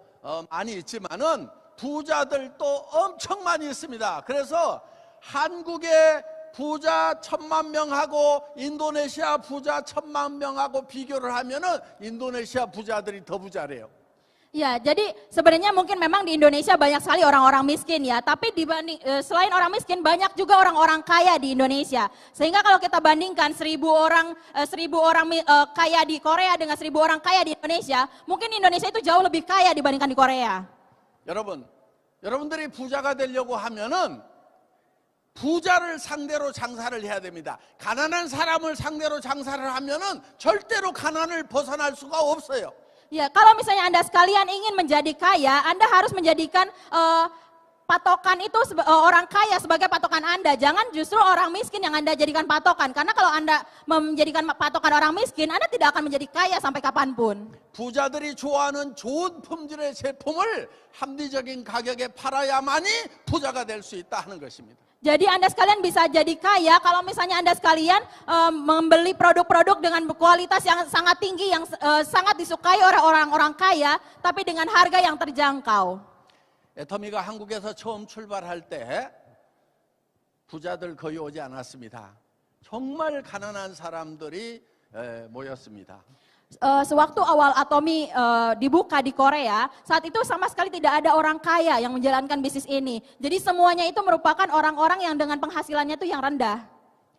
많이 있지만은 부자들도 엄청 많이 있습니다. 그래서 한국의 부자 1,000만 명하고 인도네시아 부자 1,000만 명하고 비교를 하면은 인도네시아 부자들이 더 부자래요. Ya, jadi sebenarnya mungkin memang di Indonesia banyak sekali orang-orang miskin ya, tapi selain orang miskin banyak juga orang-orang kaya di Indonesia. Sehingga kalau kita bandingkan 1.000 orang kaya di Korea dengan 1.000 orang kaya di Indonesia, mungkin Indonesia itu jauh lebih kaya dibandingkan di Korea. 여러분들이 부자가 되려고 하면은 부자를 상대로 장사를 해야 됩니다. 가난한 사람을 상대로 장사를 하면은 절대로 가난을 벗어날 수가 없어요. Ya, kalau misalnya Anda sekalian ingin menjadi kaya, Anda harus menjadikan patokan itu orang kaya sebagai patokan Anda. Jangan justru orang miskin yang Anda jadikan patokan. Karena kalau Anda menjadikan patokan orang miskin, Anda tidak akan menjadi kaya sampai kapanpun. 부자들이 좋아하는 좋은 품질의 제품을 합리적인 가격에 팔아야만이 부자가 될 수 있다 하는 것입니다. Jadi Anda sekalian bisa jadi kaya kalau misalnya Anda sekalian membeli produk-produk dengan kualitas yang sangat tinggi, yang sangat disukai oleh orang-orang kaya, tapi dengan harga yang terjangkau. 애터미가 한국에서 처음 출발할 때 부자들 거의 오지 않았습니다. 정말 가난한 사람들이 모였습니다. Sewaktu awal Atomi dibuka di Korea, saat itu sama sekali tidak ada orang kaya yang menjalankan bisnis ini. Jadi semuanya itu merupakan orang-orang yang dengan penghasilannya itu yang rendah.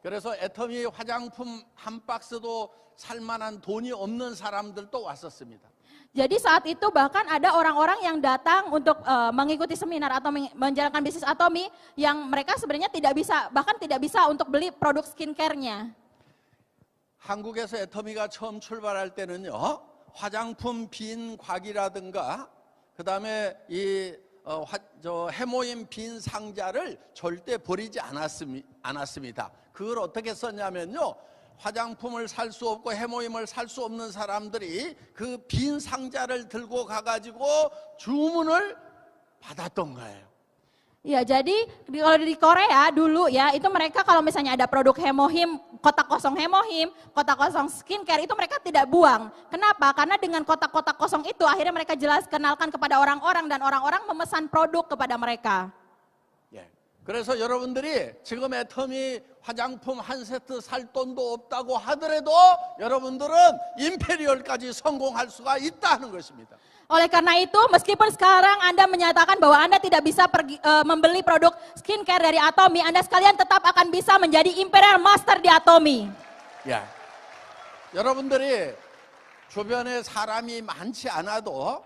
그래서 애터미 화장품 한 박스도 살 만한 돈이 없는 사람들도 왔었습니다. Jadi saat itu bahkan ada orang-orang yang datang untuk mengikuti seminar atau menjalankan bisnis Atomi yang mereka sebenarnya tidak bisa, bahkan tidak bisa untuk beli produk skincare-nya. 한국에서 애터미가 처음 출발할 때는요, 화장품 빈 곽이라든가 그 다음에 이 해모임 빈 상자를 절대 버리지 않았습니다. 그걸 어떻게 썼냐면요, 화장품을 살 수 없고 해모임을 살 수 없는 사람들이 그 빈 상자를 들고 가가지고 주문을 받았던 거예요. Ya, jadi kalau di Korea dulu ya, itu mereka kalau misalnya ada produk hemohim, kotak kosong hemohim, kotak kosong skincare, itu mereka tidak buang. Kenapa? Karena dengan kotak-kotak kosong itu akhirnya mereka kenalkan kepada orang-orang dan orang-orang memesan produk kepada mereka. 예. 그래서 여러분들이 지금 애터미 화장품 한 세트 살 돈도 없다고 하더라도 여러분들은 임페리얼까지 성공할 수가 있다는 것입니다. Oleh karena itu, meskipun sekarang Anda menyatakan bahwa Anda tidak bisa membeli produk skincare dari Atomi, Anda sekalian tetap akan bisa menjadi Imperial Master di Atomi. 야, 여러분들이 주변에 사람이 많지 않아도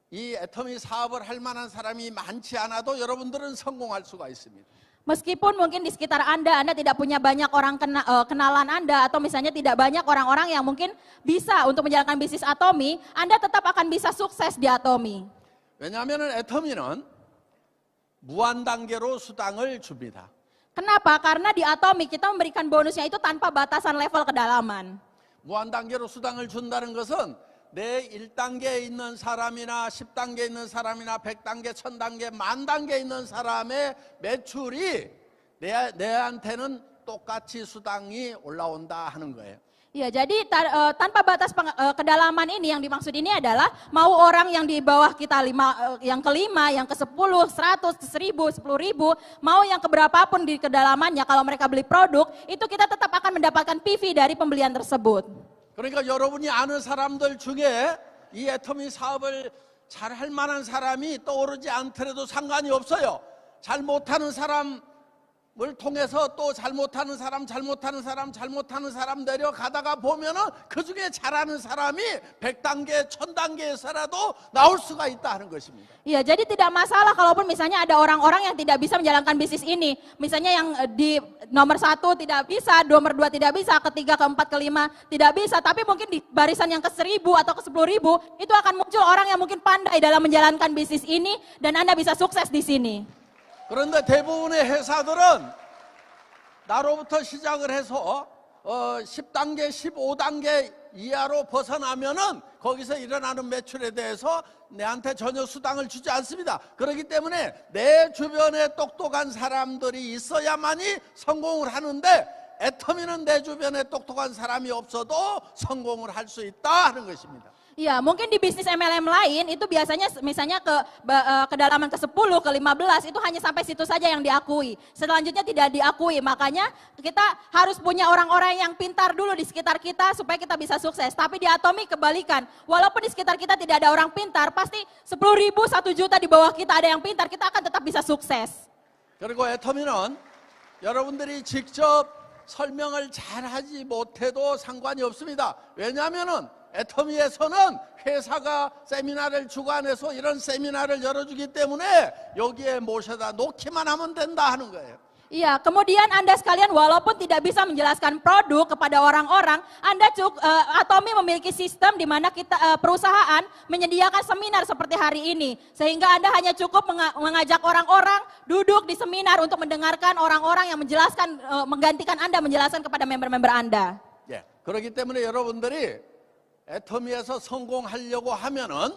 이 애터미 사업을 할 만한 사람이 많지 않아도 여러분들은 성공할 수가 있습니다. Meskipun mungkin di sekitar Anda tidak punya banyak orang kenalan Anda atau misalnya tidak banyak orang-orang yang mungkin bisa untuk menjalankan bisnis Atomi, Anda tetap akan bisa sukses di Atomi. 왜냐하면 애터미는 무한 단계로 수당을 줍니다. Kenapa? Karena di Atomi kita memberikan bonusnya itu tanpa batasan level kedalaman. 무한 단계로 수당을 준다는 것은 내 1단계에 있는 사람이나 10단계에 있는 사람이나 100단계, 1000단계, 10,000단계에 있는 사람의 매출이 내한테는 똑같이 수당이 올라온다 하는 거예요. Ya, jadi tanpa batas kedalaman ini yang dimaksud ini adalah mau orang yang di bawah kita yang ke-5, yang ke-10, 100, 1000, 10.000, mau yang keberapapun di kedalamannya, kalau mereka beli produk, itu kita tetap akan mendapatkan PV dari pembelian tersebut. 그러니까 여러분이 아는 사람들 중에 이 애터미 사업을 잘 할 만한 사람이 떠오르지 않더라도 상관이 없어요. 잘 못하는 사람을 통해서 또 잘못하는 사람 내려가다가 보면은 그 중에 잘하는 사람이 100단계, 1000단계에서라도 나올 수가 있다 하는 것입니다. Iya, jadi tidak masalah kalaupun misalnya ada orang-orang yang tidak bisa menjalankan bisnis ini. Misalnya yang di nomor 1 tidak bisa, nomor 2 tidak bisa, ketiga, keempat, kelima tidak bisa. Tapi mungkin di barisan yang ke-1000 atau ke-10.000 itu akan muncul orang yang mungkin pandai dalam menjalankan bisnis ini dan Anda bisa sukses di sini. 그런데 대부분의 회사들은 나로부터 시작을 해서 10단계, 15단계 이하로 벗어나면은 거기서 일어나는 매출에 대해서 내한테 전혀 수당을 주지 않습니다. 그렇기 때문에 내 주변에 똑똑한 사람들이 있어야만이 성공을 하는데 애터미는 내 주변에 똑똑한 사람이 없어도 성공을 할 수 있다 하는 것입니다. Iya, mungkin di bisnis MLM lain itu biasanya misalnya kedalaman ke-10, ke-15 itu hanya sampai situ saja yang diakui. Selanjutnya tidak diakui, makanya kita harus punya orang-orang yang pintar dulu di sekitar kita supaya kita bisa sukses. Tapi di Atomi kebalikan, walaupun di sekitar kita tidak ada orang pintar, pasti 10.000, 1 juta di bawah kita ada yang pintar, kita akan tetap bisa sukses. 그리고 애터미는 여러분들이 직접 설명을 잘하지 못해도 상관이 없습니다. 왜냐하면은 애터미에서는 회사가 세미나를 주관해서 이런 세미나를 열어주기 때문에 여기에 모셔다 놓기만 하면 된다 하는 거예요. Iya, kemudian Anda sekalian walaupun tidak bisa menjelaskan produk kepada orang-orang, Atomi memiliki sistem di mana perusahaan menyediakan seminar seperti hari ini. Sehingga Anda hanya cukup mengajak orang-orang duduk di seminar untuk mendengarkan orang-orang yang menjelaskan, menggantikan Anda menjelaskan kepada member-member Anda. 예, 그렇기 때문에 여러분들이 애터미에서 성공하려고 하면은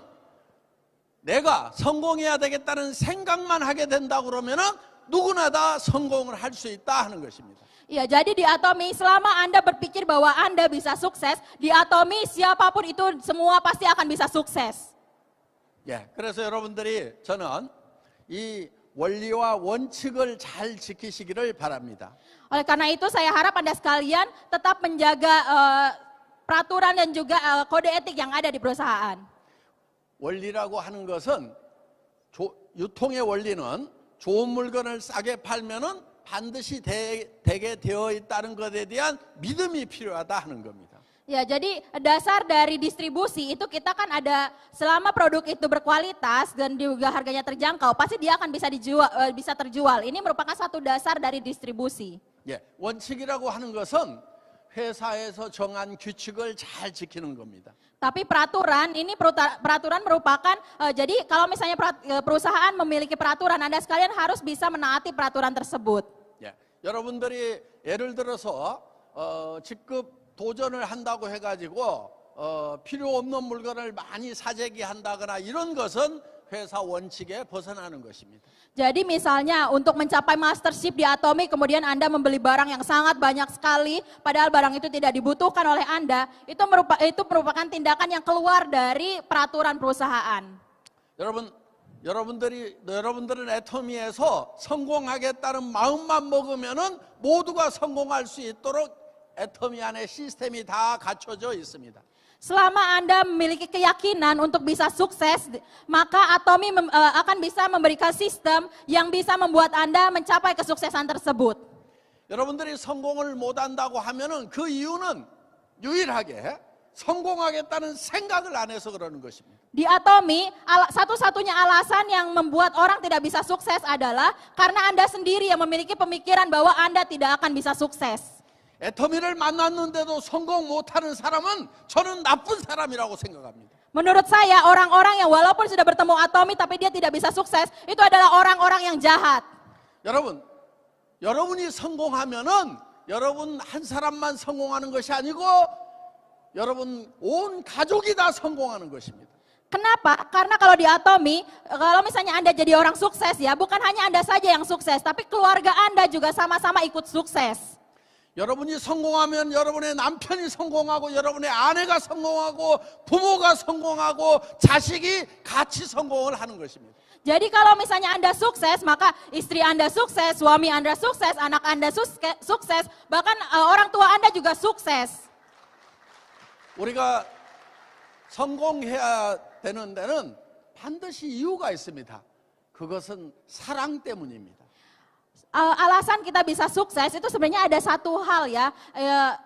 내가 성공해야 되겠다는 생각만 하게 된다 그러면은 누구나 다 성공을 할 수 있다 하는 것입니다. Ya, jadi di Atomi selama Anda berpikir bahwa Anda bisa sukses, di Atomi siapapun itu semua pasti akan bisa sukses. 예, 그래서 여러분들이 저는 이 원리와 원칙을 잘 지키시기를 바랍니다. Oleh karena itu saya harap Anda sekalian tetap menjaga peraturan dan juga kode etik yang ada di perusahaan. 원리라고 하는 것은 유통의 원리는 좋은 물건을 싸게 팔면은 반드시 되게 되어 있다는 것에 대한 믿음이 필요하다 하는 겁니다. Ya, jadi dasar dari distribusi itu kita kan ada selama produk itu berkualitas dan juga harganya terjangkau, pasti dia akan bisa terjual. Ini merupakan satu dasar dari distribusi. 예, 원칙이라고 하는 것은 회사에서 정한 규칙을 잘 지키는 겁니다. Tapi peraturan ini peraturan merupakan jadi kalau misalnya perusahaan memiliki peraturan, Anda sekalian harus bisa menaati peraturan tersebut. 예, 여러분들이 예를 들어서 직급 도전을 한다고 해가지고 필요 없는 물건을 많이 사재기한다거나 이런 것은 회사 원칙에 벗어나는 것입니다. Jadi misalnya untuk mencapai mastership di Atomic, kemudian Anda membeli barang yang sangat banyak sekali, padahal barang itu tidak dibutuhkan oleh Anda, itu merupakan tindakan yang keluar dari peraturan perusahaan. 여러분들은 애터미에서 성공하겠다는 마음만 먹으면은 모두가 성공할 수 있도록 애터미 안에 시스템이 다 갖춰져 있습니다. Selama Anda memiliki keyakinan untuk bisa sukses, maka Atomi akan bisa memberikan sistem yang bisa membuat Anda mencapai kesuksesan tersebut. 여러분들이 성공을 못한다고 하면은 그 이유는 유일하게 성공하겠다는 생각을 안 해서 그러는 것입니다. Di Atomi, satu-satunya alasan yang membuat orang tidak bisa sukses adalah karena Anda sendiri yang memiliki pemikiran bahwa Anda tidak akan bisa sukses. 애터미를 만났는데도 성공 못하는 사람은 저는 나쁜 사람이라고 생각합니다. Menurut saya, orang-orang yang walaupun sudah bertemu Atomi tapi dia tidak bisa sukses, itu adalah orang-orang yang jahat. 여러분이 성공하면은 여러분 한 사람만 성공하는 것이 아니고 여러분 온 가족이 다 성공하는 것입니다. Kenapa? Karena kalau di Atomi, kalau misalnya Anda jadi orang sukses ya, bukan hanya Anda saja yang sukses, tapi keluarga Anda juga sama-sama ikut sukses. 여러분이 성공하면 여러분의 남편이 성공하고 여러분의 아내가 성공하고 부모가 성공하고 자식이 같이 성공을 하는 것입니다. Jadi kalau misalnya Anda sukses, maka istri Anda sukses, suami Anda sukses, anak Anda sukses, bahkan orang tua Anda juga sukses. 우리가 성공해야 되는 데는 반드시 이유가 있습니다. 그것은 사랑 때문입니다. Alasan kita bisa sukses itu sebenarnya ada satu hal ya.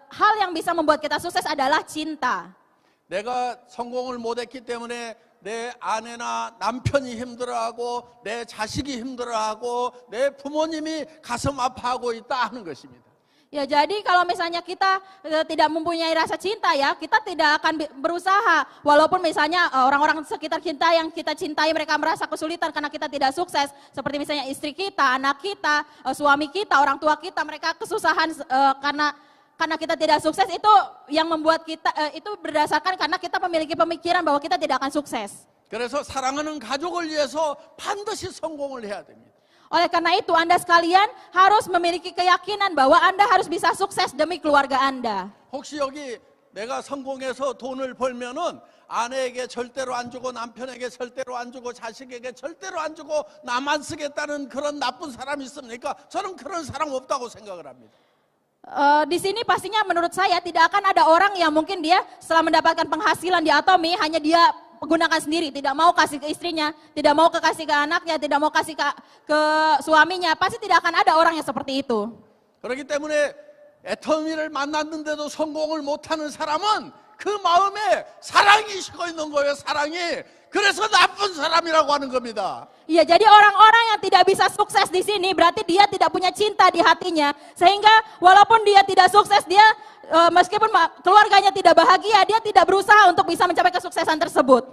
Hal yang bisa membuat kita sukses adalah cinta. 내가 성공을 못했기 때문에 내 아내나 남편이 힘들어하고 내 자식이 힘들어하고 내 부모님이 가슴 아파하고 있다 하는 것입니다. Ya, jadi kalau misalnya kita tidak mempunyai rasa cinta ya, kita tidak akan berusaha. Walaupun misalnya orang-orang sekitar kita yang kita cintai mereka merasa kesulitan karena kita tidak sukses. Seperti misalnya istri kita, anak kita, suami kita, orang tua kita, mereka kesusahan karena kita tidak sukses. Itu yang membuat kita, itu berdasarkan karena kita memiliki pemikiran bahwa kita tidak akan sukses. 그래서 사랑하는 가족을 위해서 반드시 성공을 해야 됩니다. Oleh karena itu Anda sekalian harus memiliki keyakinan bahwa Anda harus bisa sukses demi keluarga Anda. 혹시 여기 내가 성공해서 돈을 벌면은 아내에게 절대로 안 주고 남편에게 절대로 안 주고 자식에게 절대로 안 주고 나만 쓰겠다는 그런 나쁜 사람이 있습니까? 저는 그런 사람 없다고 생각을 합니다. Di sini pastinya menurut saya tidak akan ada orang yang mungkin dia setelah mendapatkan penghasilan di Atomi hanya dia gunakan sendiri, tidak mau kasih ke istrinya, tidak mau kasih ke anaknya, tidak mau kasih ke suaminya. Pasti tidak akan ada orang yang seperti itu. 그렇기 때문에 애터미를 만났는데도 성공을 못하는 사람은 그 마음에 사랑이 식어 있는 거예요. 사랑이. 그래서 나쁜 사람이라고 하는 겁니다. Iya, jadi orang-orang yang tidak bisa sukses di sini berarti dia tidak punya cinta di hatinya. Sehingga walaupun dia tidak sukses, dia meskipun keluarganya tidak bahagia, dia tidak berusaha untuk bisa mencapai kesuksesan tersebut.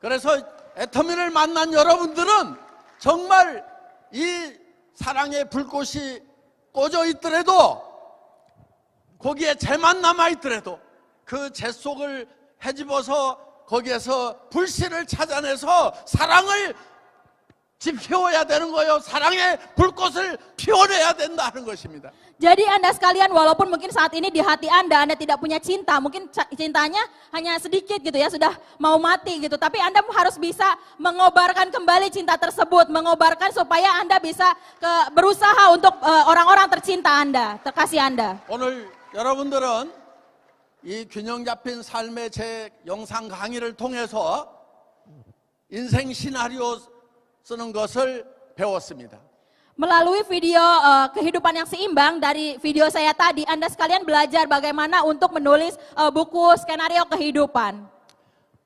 그래서 애터미를 만난 여러분들은 정말 이 사랑의 불꽃이 꺼져 있더라도 거기에 재만 남아 있더라도 그 재 속을 헤집어서 거기에서 불씨를 찾아내서 사랑을 지피워야 되는 거예요. 사랑의 불꽃을 피워내야 된다는 것입니다. Jadi Anda sekalian walaupun mungkin saat ini di hati Anda tidak punya cinta, mungkin cintanya hanya sedikit gitu ya, sudah mau mati gitu. Tapi Anda harus bisa mengobarkan kembali cinta tersebut, mengobarkan supaya Anda bisa berusaha untuk orang-orang tercinta Anda, terkasih Anda. 오늘 여러분들은 이 균형 잡힌 삶의 제 영상 강의를 통해서 인생 시나리오 쓰는 것을 배웠습니다. Melalui video kehidupan yang seimbang dari video saya tadi, Anda sekalian belajar bagaimana untuk menulis buku skenario kehidupan.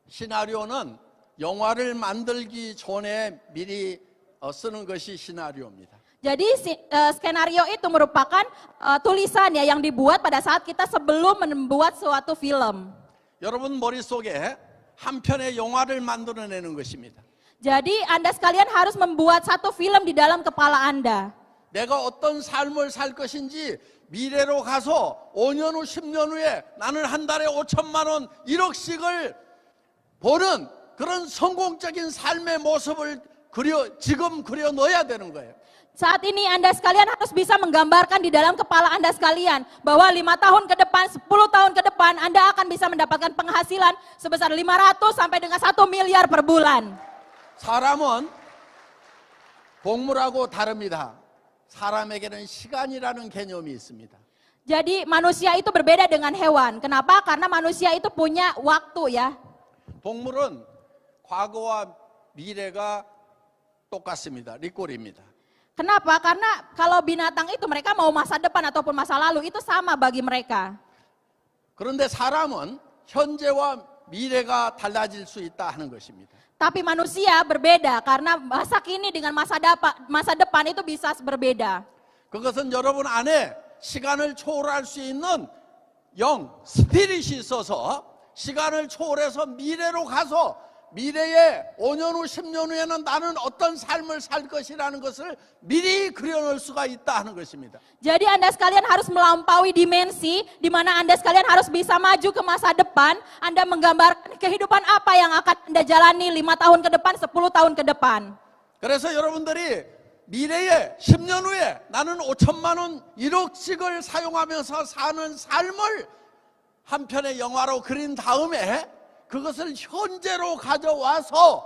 시나리오는 영화를 만들기 전에 미리 쓰는 것이 시나리오입니다. Jadi skenario itu merupakan tulisan ya yang dibuat pada saat kita sebelum membuat suatu film. 여러분 머릿속에 한 편의 영화를 만들어내는 것입니다. Jadi Anda sekalian harus membuat satu film di dalam kepala Anda. 내가 어떤 삶을 살 것인지 미래로 가서 5년 후 10년 후에 나는 한 달에 5천만 원 1억씩을 버는 그런 성공적인 삶의 모습을 지금 그려 넣어야 되는 거예요. Saat ini Anda sekalian harus bisa menggambarkan di dalam kepala Anda sekalian bahwa 5 tahun ke depan, 10 tahun ke depan Anda akan bisa mendapatkan penghasilan sebesar 500 sampai dengan 1 miliar per bulan. 사람은 동물하고 다릅니다. 사람에게는 시간이라는 개념이 있습니다. Jadi manusia itu berbeda dengan hewan. Kenapa? Karena manusia itu punya waktu ya. 동물은 과거와 미래가 똑같습니다. 리꼴입니다. Kenapa? Karena kalau binatang itu mereka mau masa depan ataupun masa lalu itu sama bagi mereka. 그런데 사람은 현재와 미래가 달라질 수 있다 하는 것입니다. Tapi manusia berbeda karena masa kini dengan masa depan itu bisa berbeda. 그것은 여러분 안에 시간을 초월할 수 있는 스피릿이 있어서 시간을 초월해서 미래로 가서 미래에 5년 후 10년 후에는 나는 어떤 삶을 살 것이라는 것을 미리 그려놓을 수가 있다 하는 것입니다. Jadi Anda sekalian harus melampaui dimensi di mana Anda sekalian harus bisa maju ke masa depan. Anda menggambarkan kehidupan apa yang akan Anda jalani 5 tahun ke depan, 10 tahun ke depan. 그래서 여러분들이 미래에 10년 후에 나는 5천만 원 1억씩을 사용하면서 사는 삶을 한 편의 영화로 그린 다음에 그것을 현재로 가져와서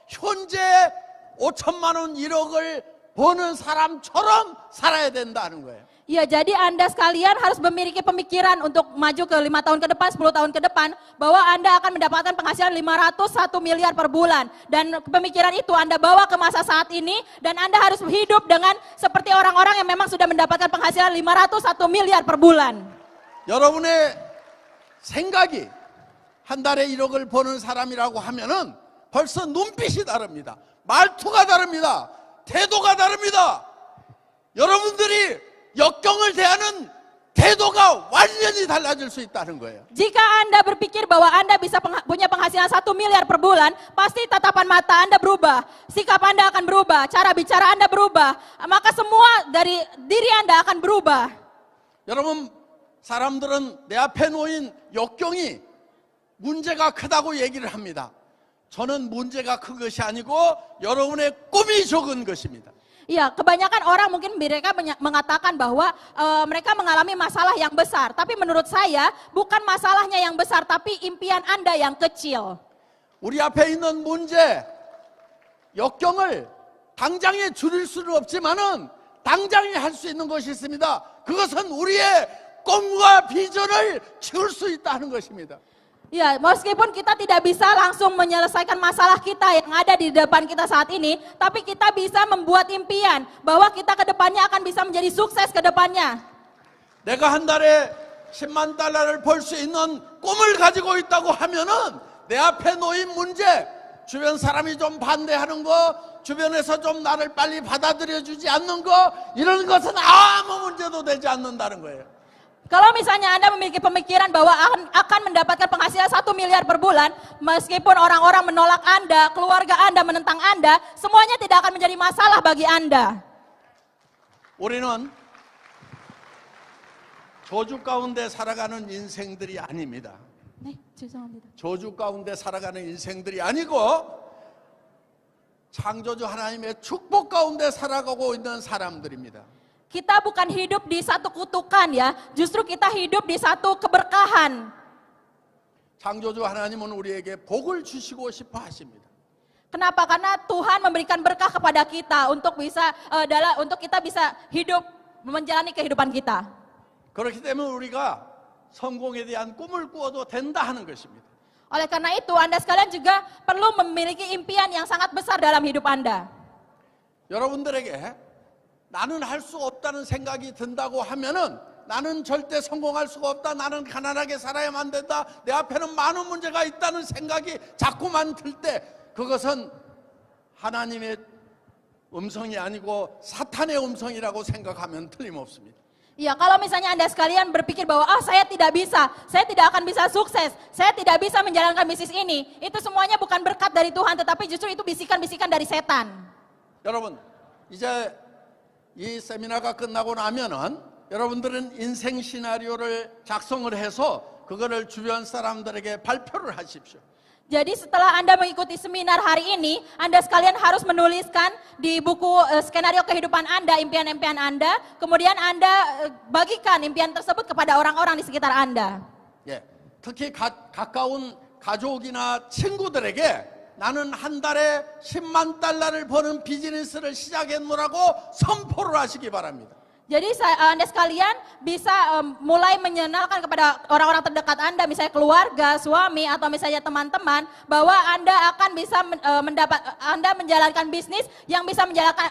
현재 5천만 원 1억을 버는 사람처럼 살아야 된다는 거예요. Ya, jadi Anda sekalian harus memiliki pemikiran untuk maju ke 5 tahun ke depan, 10 tahun ke depan, bahwa Anda akan mendapatkan penghasilan 501 miliar per bulan. Dan pemikiran itu Anda bawa ke masa saat ini, dan Anda harus hidup dengan seperti orang-orang yang memang sudah mendapatkan penghasilan 501 miliar per bulan. 여러분의 생각이 한 달에 1억을 버는 사람이라고 하면은 벌써 눈빛이 다릅니다. 말투가 다릅니다. 태도가 다릅니다. 여러분들이 역경을 대하는 태도가 완전히 달라질 수 있다는 거예요. Jika Anda berpikir bahwa Anda bisa punya penghasilan 1 miliar per bulan, pasti tatapan mata Anda berubah, sikap Anda akan berubah, cara bicara Anda berubah, maka semua dari diri Anda akan berubah. 여러분, 사람들은 내 앞에 놓인 역경이 문제가 크다고 얘기를 합니다. 저는 문제가 큰 것이 아니고 여러분의 꿈이 적은 것입니다. Iya, kebanyakan orang mungkin mereka mengatakan bahwa mereka mengalami masalah yang besar. Tapi menurut saya bukan masalahnya yang besar, tapi impian Anda yang kecil. 우리 앞에 있는 문제, 역경을 당장에 줄일 수는 없지만은 당장에 할 수 있는 것이 있습니다. 그것은 우리의 꿈과 비전을 채울 수 있다는 것입니다. Ya, meskipun kita tidak bisa langsung menyelesaikan masalah kita yang ada di depan kita saat ini, tapi kita bisa membuat impian bahwa kita ke depannya akan bisa menjadi sukses ke depannya. 내가 한 달에 10만 달러를 벌 수 있는 꿈을 가지고 있다고 하면은 내 앞에 놓인 문제, 주변 사람이 좀 반대하는 거, 주변에서 좀 나를 빨리 받아들여 주지 않는 거, 이런 것은 아무 문제도 되지 않는다는 거예요. Kalau misalnya Anda memiliki pemikiran bahwa akan mendapatkan penghasilan 1 miliar per bulan, meskipun orang-orang menolak Anda, keluarga Anda menentang Anda, semuanya tidak akan menjadi masalah bagi Anda. 우리는 저주 가운데 살아가는 인생들이 아닙니다. 네, 죄송합니다. 저주 가운데 살아가는 인생들이 아니고 창조주 하나님의 축복 가운데 살아가고 있는 사람들입니다. Kita bukan hidup di satu kutukan ya, justru kita hidup di satu keberkahan. 창조주 하나님은 우리에게 복을 주시고 싶어 하십니다. Kenapa? Karena Tuhan memberikan berkah kepada kita untuk untuk kita bisa hidup menjalani kehidupan kita. 그렇기 때문에 우리가 성공에 대한 꿈을 꾸어도 된다 하는 것입니다. Oleh karena itu, Anda sekalian juga perlu memiliki impian yang sangat besar dalam hidup Anda. 여러분들에게 나는 할 수 없다는 생각이 든다고 하면은 나는 절대 성공할 수가 없다. 나는 가난하게 살아야만 된다. 내 앞에는 많은 문제가 있다는 생각이 자꾸만 들 때 그것은 하나님의 음성이 아니고 사탄의 음성이라고 생각하면 틀림없습니다. Ya, kalau misalnya Anda sekalian berpikir bahwa saya tidak bisa, saya tidak akan bisa sukses, saya tidak bisa menjalankan bisnis ini, itu semuanya bukan berkat dari Tuhan, tetapi justru itu bisikan-bisikan dari setan. 여러분, 이제 이 세미나가 끝나고 나면은 여러분들은 인생 시나리오를 작성을 해서 그거를 주변 사람들에게 발표를 하십시오. Jadi setelah Anda mengikuti seminar hari ini, Anda sekalian harus menuliskan di buku skenario kehidupan Anda, impian-impian Anda, kemudian Anda bagikan impian tersebut kepada orang-orang di sekitar Anda. 예, 특히 가까운 가족이나 친구들에게 나는 한 달에 10만 달러를 버는 비즈니스를 시작했노라고 선포를 하시기 바랍니다. Jadi Anda sekalian bisa mulai menyenangkan kepada orang-orang terdekat Anda, misalnya keluarga, suami, atau misalnya teman-teman, bahwa Anda akan bisa Anda menjalankan bisnis yang bisa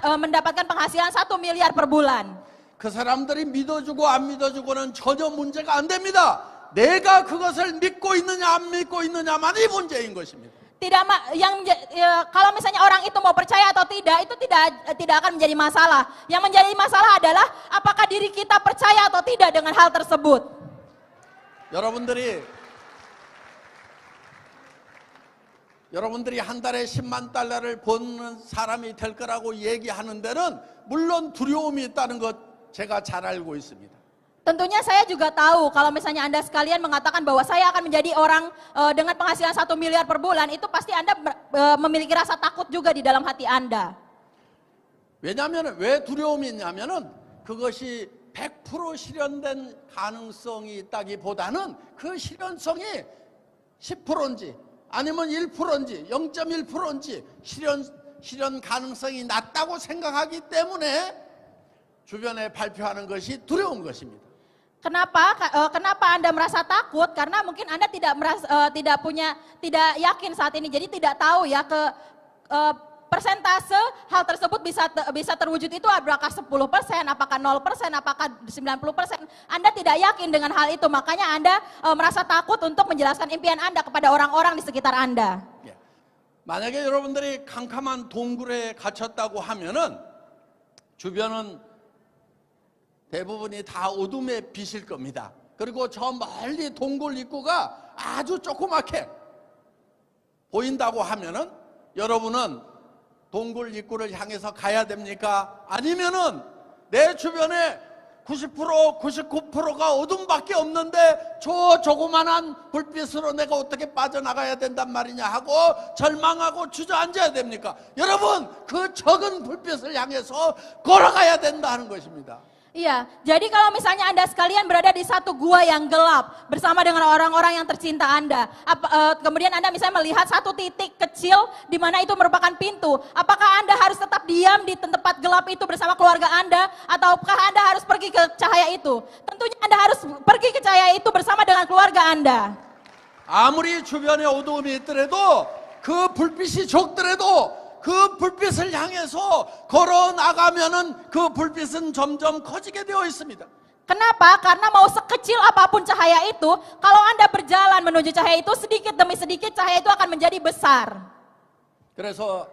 mendapatkan penghasilan 1 miliar per bulan. 그 사람들이 믿어주고 안 믿어주고는 전혀 문제가 안 됩니다. 내가 그것을 믿고 있느냐 안 믿고 있느냐만이 문제인 것입니다. Kalau misalnya orang itu mau percaya atau tidak, itu tidak akan menjadi masalah. Yang menjadi masalah adalah apakah diri kita percaya atau tidak dengan hal tersebut. 여러분들이 한 달에 10만 달러를 버는 사람이 될 거라고 얘기하는 데는 물론 두려움이 있다는 것 제가 잘 알고 있습니다. Tentunya saya juga tahu kalau misalnya Anda sekalian mengatakan bahwa saya akan menjadi orang dengan penghasilan 1 miliar per bulan, itu pasti Anda memiliki rasa takut juga di dalam hati Anda. 왜냐하면 왜 두려움이 있냐면은 그것이 100% 실현된 가능성이 있다기보다는 그 실현성이 10%인지 아니면 1%인지 0.1%인지 실현 가능성이 낮다고 생각하기 때문에 주변에 발표하는 것이 두려운 것입니다. Kenapa Anda merasa takut? Karena mungkin Anda tidak yakin saat ini, jadi tidak tahu ya persentase hal tersebut bisa terwujud itu apakah 10%, apakah 0%, apakah 90%. Anda tidak yakin dengan hal itu, makanya Anda merasa takut untuk menjelaskan impian Anda kepada orang-orang di sekitar Anda. 만약에 여러분들이 캄캄한 동굴에 갇혔다고 하면은 주변은 대부분이 다 어둠의 빛일 겁니다. 그리고 저 멀리 동굴 입구가 아주 조그맣게 보인다고 하면은 여러분은 동굴 입구를 향해서 가야 됩니까? 아니면은 내 주변에 90%, 99%가 어둠밖에 없는데 저 조그만한 불빛으로 내가 어떻게 빠져나가야 된단 말이냐 하고 절망하고 주저앉아야 됩니까? 여러분, 그 적은 불빛을 향해서 걸어가야 된다는 것입니다. Iya, jadi kalau misalnya Anda sekalian berada di satu gua yang gelap bersama dengan orang-orang yang tercinta Anda, kemudian Anda misalnya melihat satu titik kecil di mana itu merupakan pintu, apakah Anda harus tetap diam di tempat gelap itu bersama keluarga Anda, ataukah Anda harus pergi ke cahaya itu? Tentunya Anda harus pergi ke cahaya itu bersama dengan keluarga Anda. 아무리 주변에 어두움이 있더라도 그 불빛이 적더라도 그 불빛을 향해서 걸어 나가면은 그 불빛은 점점 커지게 되어 있습니다. Kenapa? Karena mau sekecil apapun cahaya itu, kalau Anda berjalan menuju cahaya itu, sedikit demi sedikit cahaya itu akan menjadi besar. 그래서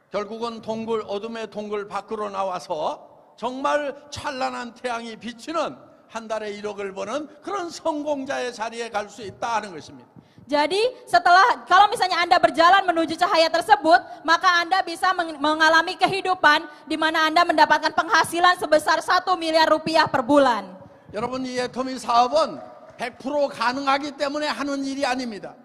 결국은 어둠의 동굴 밖으로 나와서 정말 찬란한 태양이 비치는 한 달에 1억을 버는 그런 성공자의 자리에 갈 수 있다는 것입니다. Jadi kalau misalnya Anda berjalan menuju cahaya tersebut, maka Anda bisa mengalami kehidupan di mana Anda mendapatkan penghasilan sebesar 1 miliar rupiah per bulan. 여러분, 이 애터미 사업은 100% 가능하기 때문에 하는 일이 아닙니다.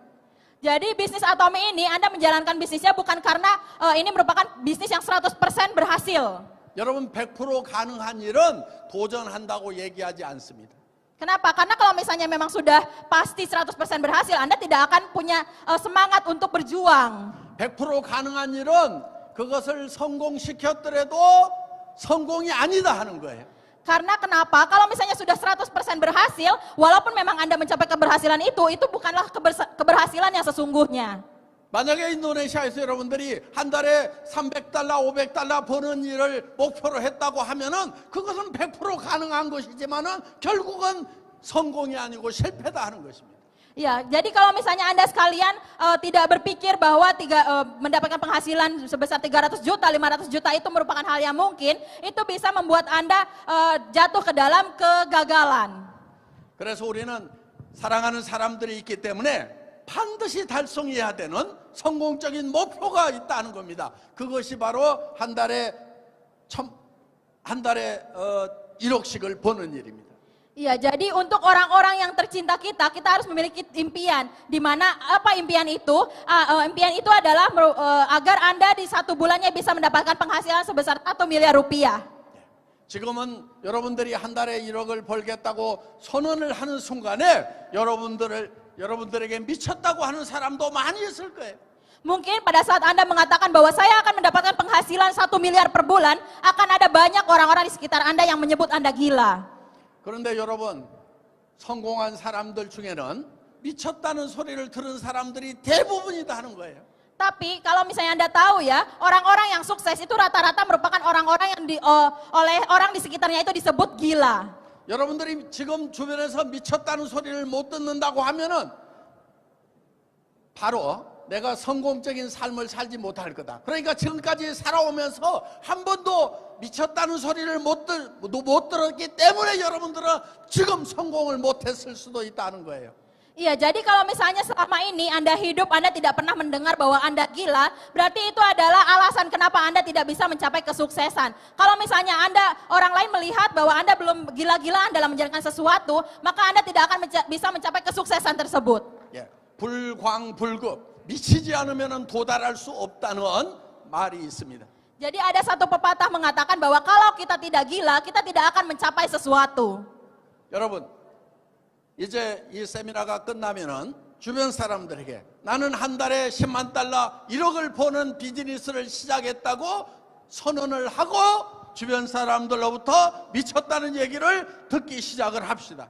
Jadi bisnis Atomi ini Anda menjalankan bisnisnya bukan karena ini merupakan bisnis yang 100% berhasil. 여러분 100% 가능한 일은 도전한다고 얘기하지 않습니다. Kenapa? Karena kalau misalnya memang sudah pasti 100% berhasil, Anda tidak akan punya semangat untuk berjuang. 100% 가능한 일은 그것을 성공시켰더라도 성공이 아니다 하는 거예요. Karena kenapa? Kalau misalnya sudah 100% berhasil, walaupun memang Anda mencapai keberhasilan itu bukanlah keberhasilan yang sesungguhnya. 만약에 인도네시아에서 여러분들이 한 달에 300달러, 500달러 버는 일을 목표로 했다고 하면은 그것은 100% 가능한 것이지만은 결국은 성공이 아니고 실패다 하는 것입니다. Ya, jadi kalau misalnya Anda sekalian tidak berpikir bahwa mendapatkan penghasilan sebesar 300 juta, 500 juta itu merupakan hal yang mungkin, itu bisa membuat Anda jatuh ke dalam kegagalan. 그래서 우리는 사랑하는 사람들이 있기 때문에 반드시 달성해야 되는 성공적인 목표가 있다는 겁니다. 그것이 바로 한 달에 1억씩을 버는 일입니다. Iya, jadi untuk orang-orang yang tercinta kita harus memiliki impian. Di mana apa impian itu? Impian itu adalah agar Anda di satu bulannya bisa mendapatkan penghasilan sebesar 1 miliar rupiah. 지금은 여러분들이 한 달에 1억을 벌겠다고 선언을 하는 순간에 여러분들에게 미쳤다고 하는 사람도 많이 있을 거예요. Mungkin pada saat Anda mengatakan bahwa saya akan mendapatkan penghasilan 1 miliar per bulan, akan ada banyak orang-orang di sekitar Anda yang menyebut Anda gila. 그런데 여러분, 성공한 사람들 중에는 미쳤다는 소리를 들은 사람들이 대부분이다 하는 거예요. Tapi kalau misalnya Anda tahu ya, orang-orang yang sukses itu rata-rata merupakan orang-orang yang oleh orang di sekitarnya itu disebut gila. 여러분들이 지금 주변에서 미쳤다는 소리를 못 듣는다고 하면은 바로 내가 성공적인 삶을 살지 못할 거다. 그러니까 지금까지 살아오면서 한 번도 미쳤다는 소리를 못 들었기 때문에 여러분들은 지금 성공을 못했을 수도 있다는 거예요. Iya, jadi kalau misalnya selama ini Anda hidup, Anda tidak pernah mendengar bahwa Anda gila, berarti itu adalah alasan kenapa Anda tidak bisa mencapai kesuksesan. Kalau misalnya orang lain melihat bahwa Anda belum gila-gilaan dalam menjalankan sesuatu, maka Anda tidak akan bisa mencapai kesuksesan tersebut. 예, 불광불급, 미치지 않으면 도달할 수 없다는 말이 있습니다. Jadi ada satu pepatah mengatakan bahwa kalau kita tidak gila, kita tidak akan mencapai sesuatu. 여러분, 이제 이 세미나가 끝나면은 주변 사람들에게 나는 한 달에 10만 달러 1억을 버는 비즈니스를 시작했다고 선언을 하고 주변 사람들로부터 미쳤다는 얘기를 듣기 시작을 합시다.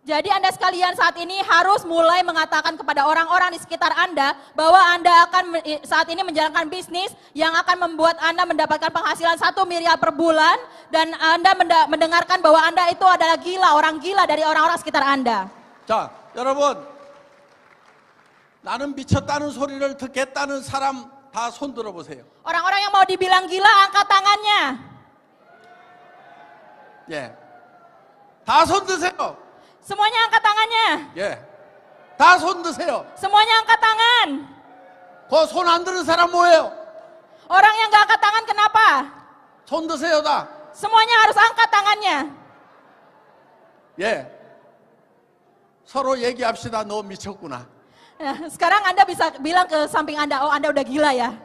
Jadi Anda sekalian saat ini harus mulai mengatakan kepada orang-orang di sekitar Anda bahwa Anda akan saat ini menjalankan bisnis yang akan membuat Anda mendapatkan penghasilan 1 miliar per bulan, dan Anda mendengarkan bahwa Anda itu adalah gila, orang gila dari orang-orang sekitar Anda. 자, 여러분, 나는 미쳤다는 소리를 듣겠다는 사람 다 손 들어보세요. Orang-orang yang mau dibilang gila, angkat tangannya. 예, 다 손 드세요. Semuanya angkat tangannya. 예, 다 손 드세요. Semuanya angkat tangan. 그 손 안 드는 사람 뭐예요? Orang yang gak angkat tangan kenapa? 손 드세요 다. Semuanya harus angkat tangannya. 예, 서로 얘기합시다. 너 미쳤구나. Nah, sekarang Anda bisa bilang ke samping Anda, oh Anda udah gila ya.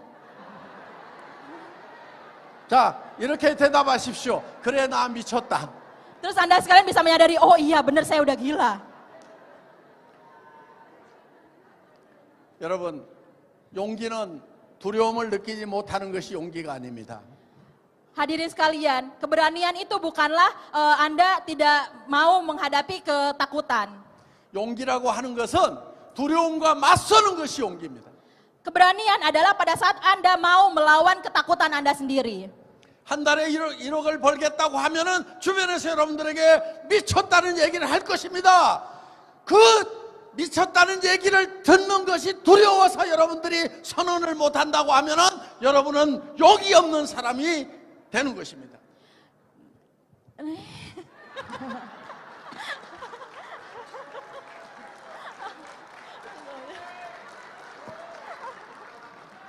자, 이렇게 대답하십시오. 그래, 나 미쳤다. Terus Anda sekalian bisa menyadari, oh iya benar saya udah gila. 여러분, 용기는 두려움을 느끼지 못하는 것이 용기가 아닙니다. Hadirin sekalian, keberanian itu bukanlah Anda tidak mau menghadapi ketakutan. 용기라고 하는 것은 두려움과 맞서는 것이 용기입니다. Keberanian adalah pada saat Anda mau melawan ketakutan Anda sendiri. 한 달에 1억을 벌겠다고 하면은 주변에서 여러분들에게 미쳤다는 얘기를 할 것입니다. 그 미쳤다는 얘기를 듣는 것이 두려워서 여러분들이 선언을 못한다고 하면은 여러분은 용기 없는 사람이 되는 것입니다.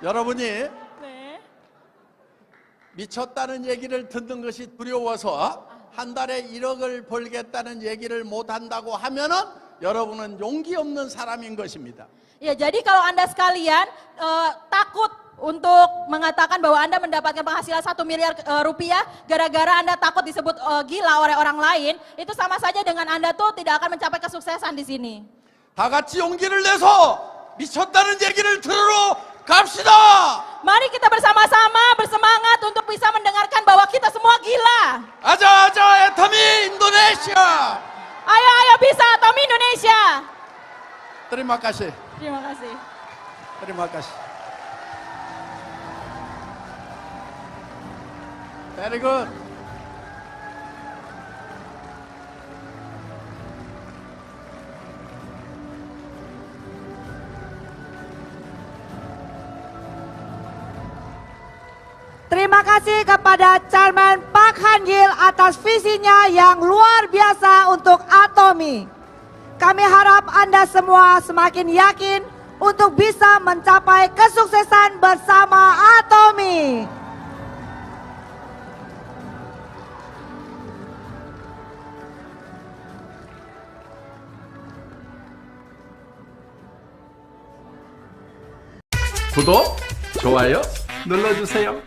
여러분이 미쳤다는 얘기를 듣는 것이 두려워서 한 달에 1억을 벌겠다는 얘기를 못한다고 하면은 여러분은 용기 없는 사람인 것입니다. Ya, jadi kalau Anda sekalian takut untuk mengatakan bahwa Anda mendapatkan penghasilan 1 miliar rupiah gara-gara Anda takut disebut gila oleh orang lain, itu sama saja dengan Anda tuh tidak akan mencapai kesuksesan di sini. 다 같이 용기를 내서 미쳤다는 얘기를 들으러 갑시다. Mari kita bersama-sama bersemangat untuk bisa mendengarkan bahwa kita semua gila. 아자 애터미 인도네시아. Ayo bisa Tommy Indonesia. Terima kasih. Terima kasih. Terima kasih. Very good. Terima kasih kepada Chairman Pak Han Gil atas visinya yang luar biasa untuk Atomi. Kami harap Anda semua semakin yakin untuk bisa mencapai kesuksesan bersama Atomi. 구독, 좋아요 눌러주세요.